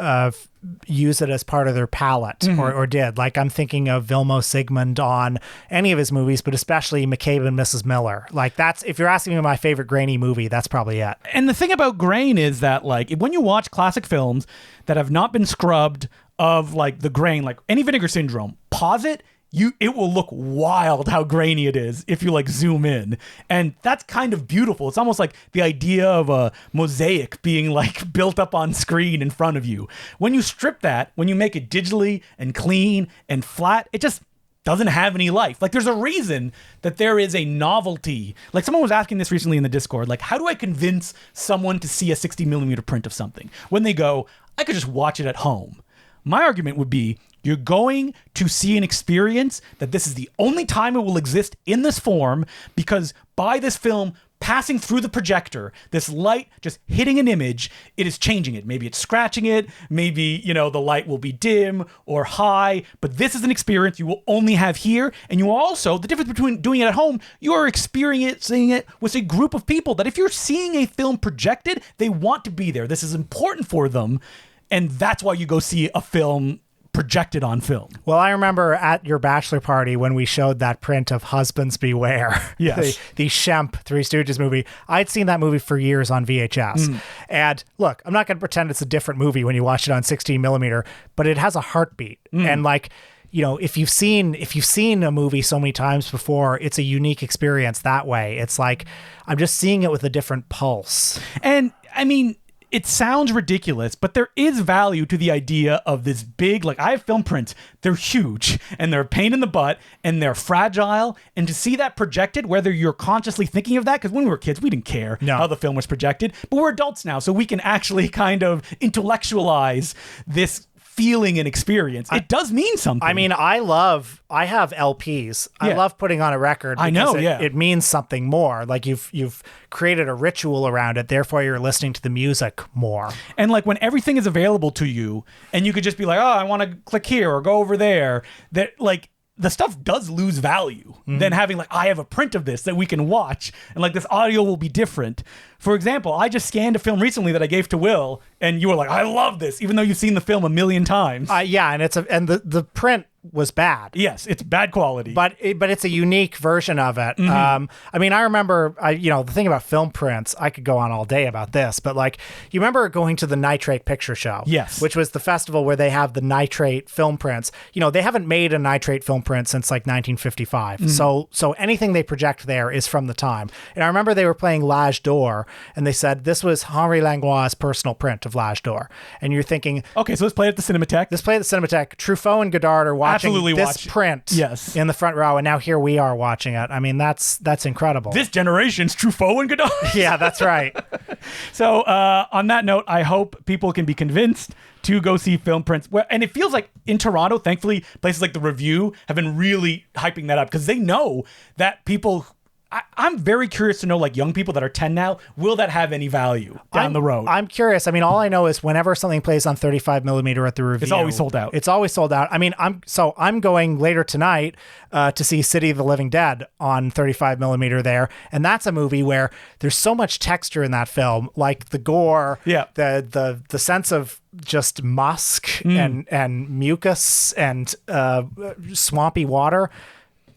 use it as part of their palette, mm-hmm. or did. Like, I'm thinking of Vilmo Zsigmond on any of his movies, but especially McCabe and Mrs. Miller. Like, that's, if you're asking me my favorite grainy movie, that's probably it. And the thing about grain is that, like, when you watch classic films that have not been scrubbed of like the grain, like any Vinegar Syndrome, pause it, it will look wild how grainy it is if you like zoom in. And that's kind of beautiful. It's almost like the idea of a mosaic being like built up on screen in front of you. When you strip that, when you make it digitally and clean and flat, it just doesn't have any life. Like, there's a reason that there is a novelty. Like, someone was asking this recently in the Discord, like, how do I convince someone to see a 60 millimeter print of something when they go, I could just watch it at home? My argument would be, you're going to see an experience that this is the only time it will exist in this form, because by this film passing through the projector, this light just hitting an image, it is changing it. Maybe it's scratching it. Maybe, the light will be dim or high, but this is an experience you will only have here. And you also, the difference between doing it at home, you are experiencing it with a group of people that if you're seeing a film projected, they want to be there. This is important for them. And that's why you go see a film projected on film. Well, I remember at your bachelor party when we showed that print of Husbands Beware, Yes. the Shemp Three Stooges movie. I'd seen that movie for years on VHS. And look, I'm not going to pretend it's a different movie when you watch it on 16 millimeter, but it has a heartbeat. And like, you know, if you've seen a movie so many times before, it's a unique experience that way. It's like, I'm just seeing it with a different pulse. And I mean, it sounds ridiculous, but there is value to the idea of this big, like I have film prints, they're huge and they're a pain in the butt and they're fragile. And to see that projected, whether you're consciously thinking of that, because when we were kids, we didn't care how the film was projected, but we're adults now, so we can actually kind of intellectualize this feeling and experience. It does mean something. I mean, I have LPs. I love putting on a record because it means something more. Like you've created a ritual around it, therefore you're listening to the music more. And like when everything is available to you and you could just be like, oh, I want to click here or go over there, that like the stuff does lose value than having like, I have a print of this that we can watch and like this audio will be different. For example, I just scanned a film recently that I gave to Will and you were like, I love this, even though you've seen the film a million times. Yeah, and the print was bad. Yes, it's bad quality. But it's a unique version of it. I mean, I remember, the thing about film prints, I could go on all day about this, but like, you remember going to the Nitrate Picture Show? Yes. Which was the festival where they have the nitrate film prints. You know, they haven't made a nitrate film print since like 1955. So anything they project there is from the time. And I remember they were playing L'Âge d'Or, and they said this was Henri Langlois' personal print of L'Âge d'Or. And you're thinking, okay, so let's play at the Cinematheque. Truffaut and Godard are watching this print yes. in the front row, and now here we are watching it. I mean, that's incredible. This generation's Truffaut and Godard. Yeah, that's right. So on that note, I hope people can be convinced to go see film prints. And it feels like in Toronto, thankfully, places like The Review have been really hyping that up because they know that people... I'm very curious to know, like young people that are 10 now, will that have any value down the road? I'm curious. I mean, all I know is whenever something plays on 35 millimeter at the Review, it's always sold out. It's always sold out. I mean, I'm going later tonight to see City of the Living Dead on 35 millimeter there, and that's a movie where there's so much texture in that film, like the gore, the sense of just musk and mucus and swampy water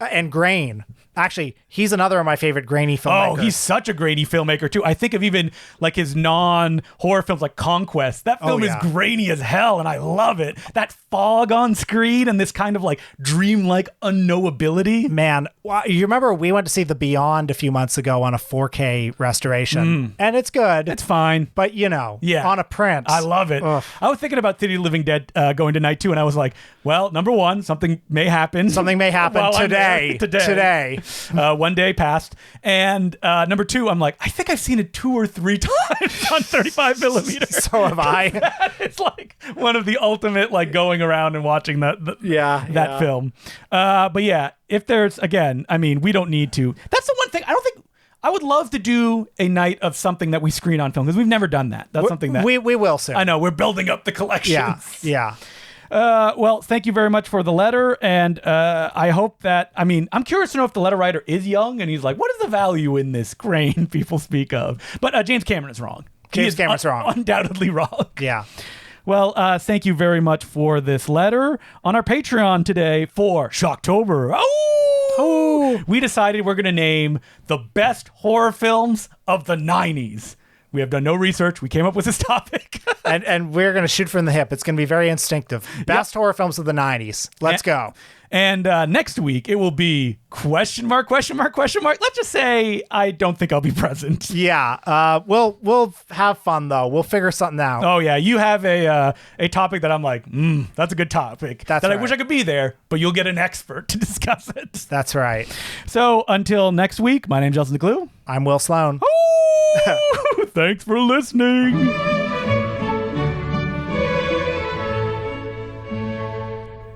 and grain. Actually, he's another of my favorite grainy filmmakers. Oh, he's such a grainy filmmaker, too. I think of even like his non-horror films like Conquest. That film is grainy as hell, and I love it. That fog on screen and this kind of like dreamlike unknowability. Man, you remember we went to see The Beyond a few months ago on a 4K restoration, and it's good. It's fine. But, on a print. I love it. Ugh. I was thinking about City of the Living Dead going tonight, too, and I was like, well, number one, something may happen. Something may happen today. One day passed. And number two, I'm like, I think I've seen it 2 or 3 times on 35 millimeter. So have I. It's like one of the ultimate, like going around and watching that film. But yeah, if there's, again, I mean, we don't need to. That's the one thing. I would love to do a night of something that we screen on film because we've never done that. That's something that we will soon. I know we're building up the collections. Yeah. Well, thank you very much for the letter, and I hope that, I mean, I'm curious to know if the letter writer is young, and he's like, what is the value in this grain people speak of? But James Cameron is wrong. James Cameron's wrong. Undoubtedly wrong. Yeah. Well, thank you very much for this letter. On our Patreon today for Shocktober, we decided we're going to name the best horror films of the 90s. We have done no research. We came up with this topic. and we're going to shoot from the hip. It's going to be very instinctive. Best horror films of the 90s. Let's go. And next week, it will be question mark. Let's just say I don't think I'll be present. Yeah. We'll have fun, though. We'll figure something out. Oh, yeah. You have a topic that I'm like, that's a good topic. That's right. I wish I could be there, but you'll get an expert to discuss it. That's right. So until next week, my name's Justin DeClue. I'm Will Sloan. Thanks for listening.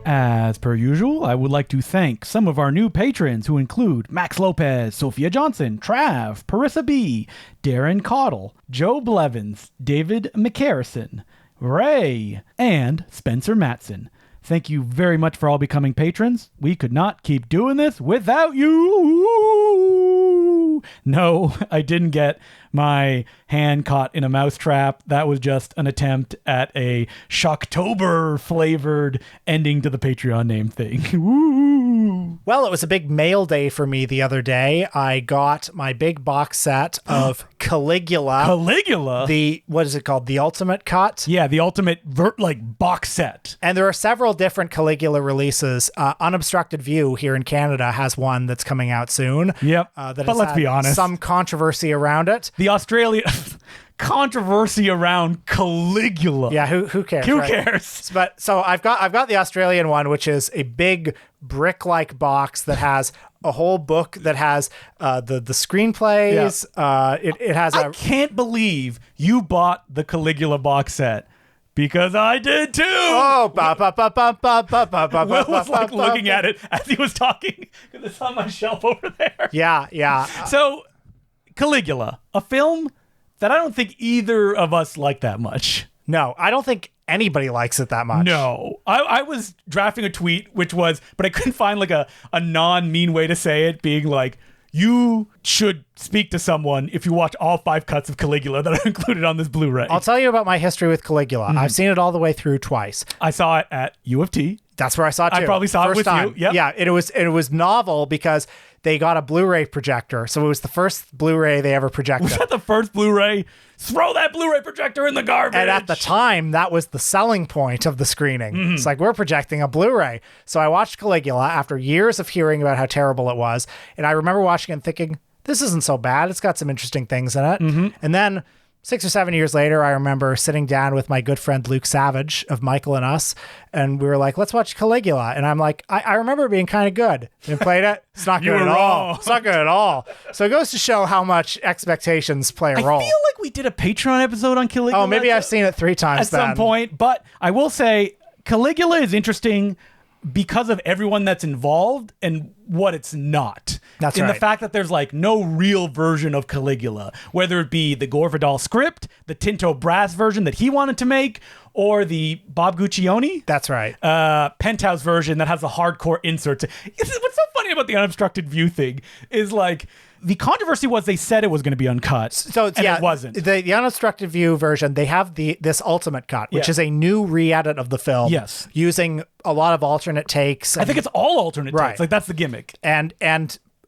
As per usual, I would like to thank some of our new patrons who include Max Lopez, Sophia Johnson, Trav, Parissa B., Darren Caudle, Joe Blevins, David McCarrison, Ray, and Spencer Matson. Thank you very much for all becoming patrons. We could not keep doing this without you. No, I didn't get my hand caught in a mousetrap. That was just an attempt at a Shocktober flavored ending to the Patreon name thing. Woo! Well, it was a big mail day for me the other day. I got my big box set of Caligula. Caligula? What is it called? The Ultimate Cut? Yeah, the ultimate box set. And there are several different Caligula releases. Unobstructed View here in Canada has one that's coming out soon. Yep. But let's be honest. Some controversy around it. The Australian controversy around Caligula. Yeah, who cares? Who right? cares? But so I've got the Australian one, which is a big brick-like box that has a whole book that has the screenplays. Yeah. It has I can't believe you bought the Caligula box set. Because I did too. Oh, Will was like looking at it as he was talking because it's on my shelf over there. Yeah. So, Caligula, a film that I don't think either of us like that much. No, I don't think anybody likes it that much. No. I was drafting a tweet, which was, but I couldn't find like a non-mean way to say it, being like, you should speak to someone if you watch all 5 cuts of Caligula that are included on this Blu-ray. I'll tell you about my history with Caligula. I've seen it all the way through twice. I saw it at U of T. That's where I saw it too. I probably saw it with you. Yep. Yeah, it was novel because they got a Blu-ray projector. So it was the first Blu-ray they ever projected. Was that the first Blu-ray? Throw that Blu-ray projector in the garbage. And at the time, that was the selling point of the screening. It's like, we're projecting a Blu-ray. So I watched Caligula after years of hearing about how terrible it was. And I remember watching it and thinking, this isn't so bad. It's got some interesting things in it. And then 6 or 7 years later, I remember sitting down with my good friend Luke Savage of Michael and Us, and we were like, let's watch Caligula. And I'm like, I remember it being kind of good. And played it. It's not good at all. It's not good at all. So it goes to show how much expectations play a role. I feel like we did a Patreon episode on Caligula. Oh, maybe I've seen it 3 times at some point. But I will say Caligula is interesting because of everyone that's involved and what it's not. That's in right. the fact that there's like no real version of Caligula, whether it be the Gore Vidal script, the Tinto Brass version that he wanted to make, or the Bob Guccione. That's right. Penthouse version that has the hardcore inserts. What's so funny about the unobstructed view thing is like the controversy was they said it was going to be uncut. So and it wasn't. The unobstructed view version, they have this ultimate cut, which is a new re-edit of the film. Yes. Using a lot of alternate takes. I think it's all alternate takes. Like that's the gimmick.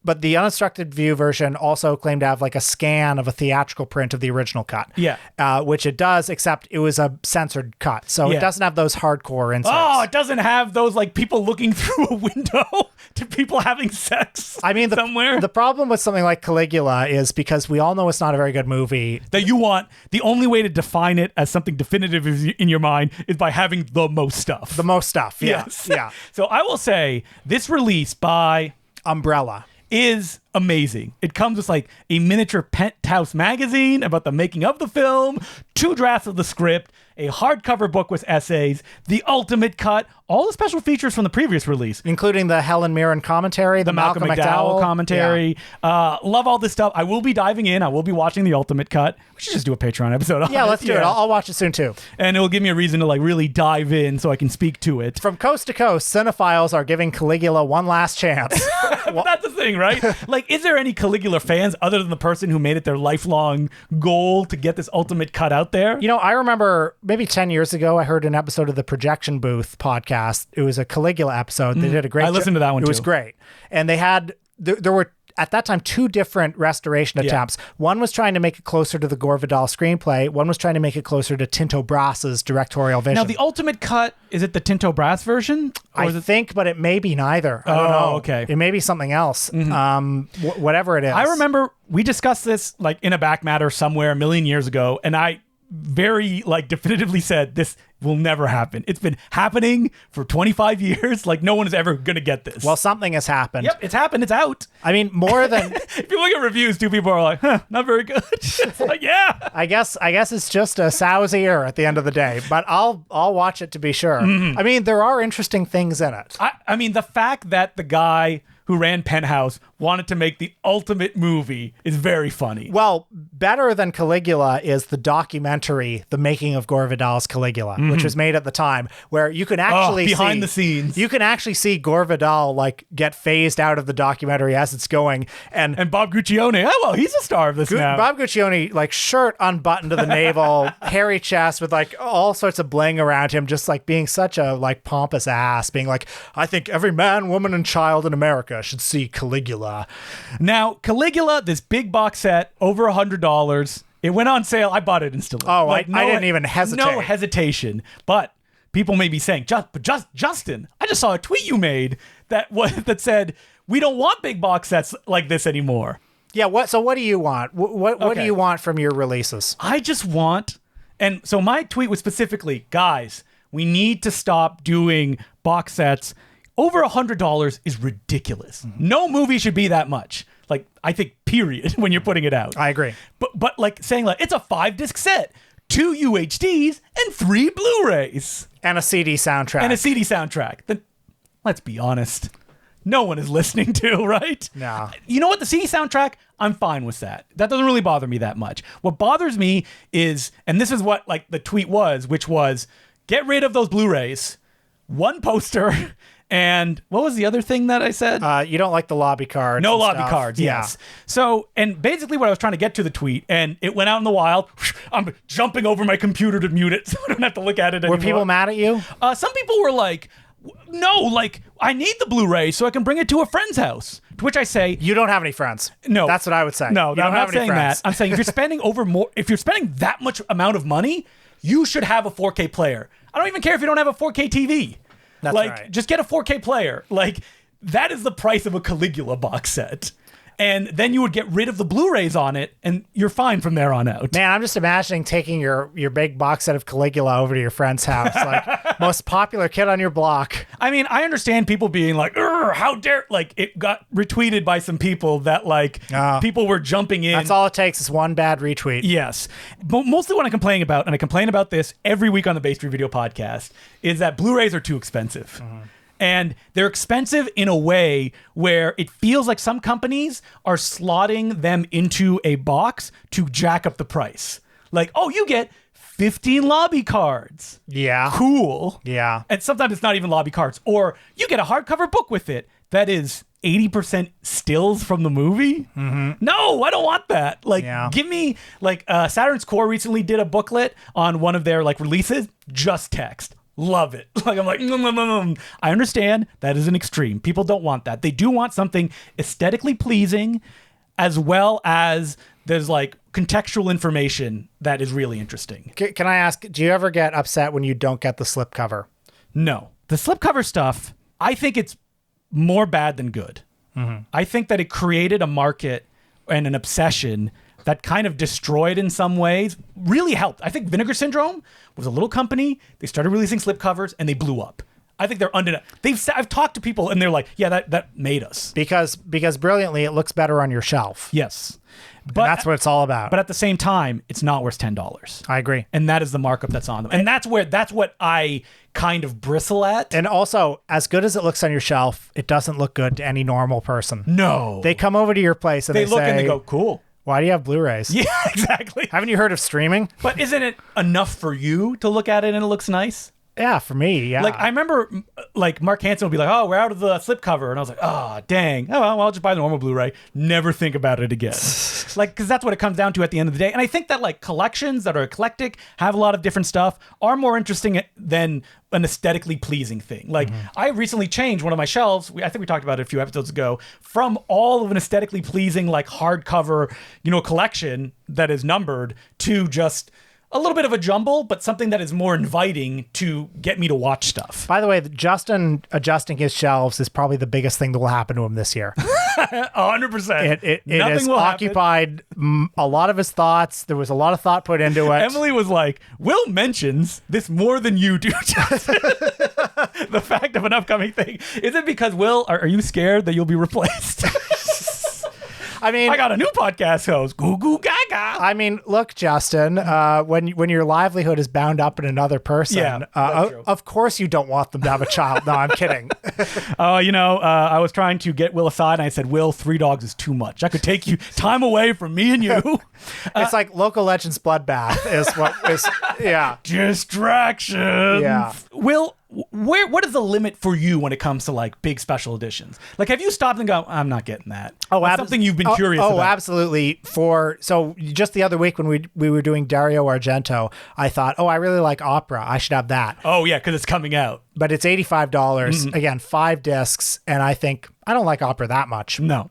But the unobstructed view version also claimed to have like a scan of a theatrical print of the original cut. Yeah. Which it does, except it was a censored cut. So it doesn't have those hardcore inserts. Oh, it doesn't have those like people looking through a window to people having sex. I mean, somewhere. The problem with something like Caligula is because we all know it's not a very good movie. That you want, the only way to define it as something definitive in your mind is by having the most stuff. The most stuff, yeah. Yes. Yeah. So I will say this release by Umbrella is amazing. It comes with like a miniature Penthouse magazine about the making of the film, 2 drafts of the script, a hardcover book with essays, the ultimate cut, all the special features from the previous release, including the Helen Mirren commentary, the Malcolm McDowell commentary. Yeah. Love all this stuff. I will be diving in. I will be watching the ultimate cut. We should just do a Patreon episode on it. Yeah, let's do it. I'll watch it soon too. And it'll give me a reason to like really dive in so I can speak to it. From coast to coast, cinephiles are giving Caligula one last chance. That's the thing, right? Like, is there any Caligula fans other than the person who made it their lifelong goal to get this ultimate cut out there? You know, I remember maybe 10 years ago, I heard an episode of the Projection Booth podcast. It was a Caligula episode. They did a great job. I listened to that one too. It was great. And they had, there were, at that time, 2 different restoration attempts. One was trying to make it closer to the Gore Vidal screenplay. One was trying to make it closer to Tinto Brass's directorial vision. Now, the ultimate cut, is it the Tinto Brass version? I think, but it may be neither. I don't know. Okay. It may be something else. Whatever it is. I remember we discussed this like in a back matter somewhere a million years ago, and I very like definitively said this will never happen. It's been happening for 25 years. Like no one is ever going to get this. Well, something has happened. Yep, it's happened. It's out. I mean, more than if you look at reviews, 2 people are like, not very good. It's like, yeah. I guess it's just a sousy ear at the end of the day, but I'll watch it to be sure. I mean, there are interesting things in it. I mean, the fact that the guy who ran Penthouse wanted to make the ultimate movie is very funny. Well, better than Caligula is the documentary, The Making of Gore Vidal's Caligula, which was made at the time, where you can actually behind the scenes. You can actually see Gore Vidal like get phased out of the documentary as it's going, and Bob Guccione, oh well, he's a star of this now. Bob Guccione, like shirt unbuttoned to the navel, hairy chest with like all sorts of bling around him, just like being such a like pompous ass, being like, I think every man, woman, and child in America should see Caligula. Now, Caligula, this big box set, over $100. It went on sale. I bought it instantly. Oh, I didn't even hesitate. No hesitation. But people may be saying, Justin, I just saw a tweet you made that said, we don't want big box sets like this anymore. Yeah. So what do you want? What Okay. do you want from your releases? I just want, and so my tweet was specifically, guys, we need to stop doing box sets. Over $100 is ridiculous. No movie should be that much. Like, I think, period, when you're putting it out. I agree. But like saying like, it's a 5-disc set, 2 UHDs, and 3 Blu-rays. And a CD soundtrack. Then, let's be honest. No one is listening to, right? No. You know what? The CD soundtrack, I'm fine with that. That doesn't really bother me that much. What bothers me is, and this is what like the tweet was, which was, get rid of those Blu-rays, one poster, and what was the other thing that I said? You don't like the lobby cards. No and lobby stuff. cards, Yeah. yes. So, and basically what I was trying to get to the tweet, and it went out in the wild. I'm jumping over my computer to mute it so I don't have to look at it anymore. Were people mad at you? Some people were like, no, like, I need the Blu-ray so I can bring it to a friend's house. To which I say, You don't have any friends. No. That's what I would say. no, You don't I'm have not any saying friends. that. I'm saying if you're spending that much amount of money, you should have a 4K player. I don't even care if you don't have a 4K TV. That's like, right. just get a 4K player. Like, that is the price of a Caligula box set. And then you would get rid of the Blu-rays on it, and you're fine from there on out. Man, I'm just imagining taking your big box set of Caligula over to your friend's house. Like, most popular kid on your block. I mean, I understand people being like, how dare, like, it got retweeted by some people that, like, people were jumping in. That's all it takes is one bad retweet. Yes. But mostly what I complain about, and I complain about this every week on the Base 3 Video podcast, is that Blu-rays are too expensive. And they're expensive in a way where it feels like some companies are slotting them into a box to jack up the price. Like, oh, you get 15 lobby cards. Yeah. Cool. Yeah. And sometimes it's not even lobby cards. Or you get a hardcover book with it that is 80% stills from the movie. No, I don't want that. Like, Yeah. give me, like, Saturn's Core recently did a booklet on one of their, like, releases, just text. Love it. Like, I'm like, I understand that is an extreme. People don't want that. They do want something aesthetically pleasing, as well as there's like contextual information that is really interesting. Can I ask, do you ever get upset when you don't get the slipcover? No. The slipcover stuff, I think it's more bad than good. I think that it created a market and an obsession that kind of destroyed in some ways, really helped. I think Vinegar Syndrome was a little company. They started releasing slipcovers and they blew up. I think they're I've talked to people and they're like, yeah, that made us. Because brilliantly, it looks better on your shelf. Yes. And that's what it's all about. But at the same time, it's not worth $10. I agree. And that is the markup that's on them. And that's what I kind of bristle at. And also, as good as it looks on your shelf, it doesn't look good to any normal person. No. They come over to your place and they look say, and they go, cool. Why do you have Blu-rays? Yeah, exactly. Haven't you heard of streaming? But isn't it enough for you to look at it and it looks nice? Yeah, for me, yeah. Like, I remember, like, Mark Hansen would be like, oh, we're out of the slipcover. And I was like, oh, dang. Oh, well, I'll just buy the normal Blu-ray. Never think about it again. Like, because that's what it comes down to at the end of the day. And I think that, like, collections that are eclectic, have a lot of different stuff, are more interesting than an aesthetically pleasing thing. Like, I recently changed one of my shelves, I think we talked about it a few episodes ago, from all of an aesthetically pleasing, like, hardcover, collection that is numbered to just a little bit of a jumble, but something that is more inviting to get me to watch stuff. By the way, Justin adjusting his shelves is probably the biggest thing that will happen to him this year. 100%. It has occupied a lot of his thoughts. There was a lot of thought put into it. Emily was like, Will mentions this more than you do. The fact of an upcoming thing. Is it because, Will, are you scared that you'll be replaced? I mean, I got a new podcast host. Goo goo gaga. I mean, look, Justin, when your livelihood is bound up in another person, of course you don't want them to have a child. No, I'm kidding. I was trying to get Will aside, and I said, Will, 3 dogs is too much. I could take you time away from me and you. It's like Local Legends Bloodbath is what is, yeah. Distractions. Yeah. Will, what is the limit for you when it comes to like big special editions? Like, have you stopped and go, I'm not getting that? That's something you've been curious about. Oh, absolutely. So just the other week when we were doing Dario Argento, I thought, I really like opera. I should have that. Oh yeah, because it's coming out. But it's $85. Again, 5 discs, and I think I don't like opera that much. No.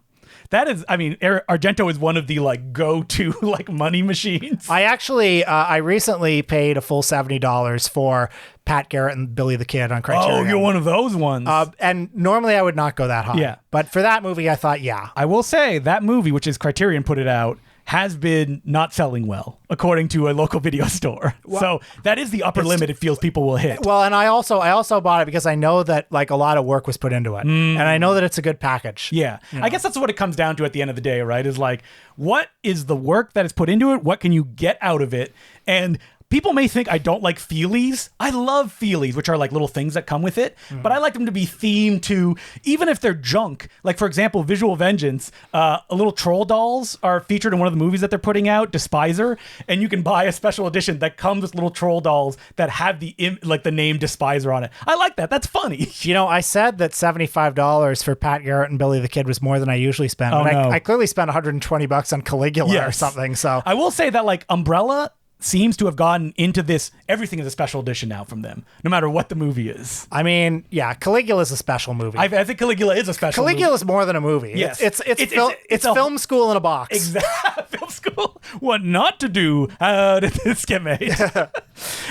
That is, I mean, Argento is one of the like go-to like money machines. I recently paid a full $70 for Pat Garrett and Billy the Kid on Criterion. Oh, you're one of those ones. And normally I would not go that high. Yeah. But for that movie, I thought, yeah. I will say that movie, which is Criterion put it out, has been not selling well, according to a local video store. Well, so that is the upper limit it feels people will hit. Well, and I also bought it because I know that like a lot of work was put into it. And I know that it's a good package. Yeah. I guess that's what it comes down to at the end of the day, right? Is like, what is the work that is put into it? What can you get out of it? And people may think I don't like feelies. I love feelies, which are like little things that come with it. But I like them to be themed to, even if they're junk. Like, for example, Visual Vengeance, little troll dolls are featured in one of the movies that they're putting out, Despiser. And you can buy a special edition that comes with little troll dolls that have the name Despiser on it. I like that. That's funny. I said that $75 for Pat Garrett and Billy the Kid was more than I usually spend. Oh, but no. I clearly spent $120 on Caligula or something. So I will say that like Umbrella seems to have gotten into this. Everything is a special edition now from them, no matter what the movie is. I mean, yeah, Caligula is a special movie. I think Caligula is a special movie. Caligula is more than a movie. Yes. It's film school in a box. Exactly. Film school. What not to do. How did this get made?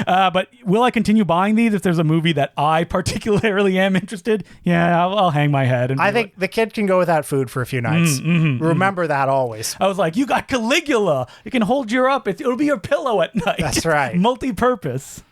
But will I continue buying these if there's a movie that I particularly am interested? Yeah, I'll hang my head. And I think the kid can go without food for a few nights. Remember that always. I was like, you got Caligula. It can hold you up. It'll be your pillow at night. That's right. Multi-purpose.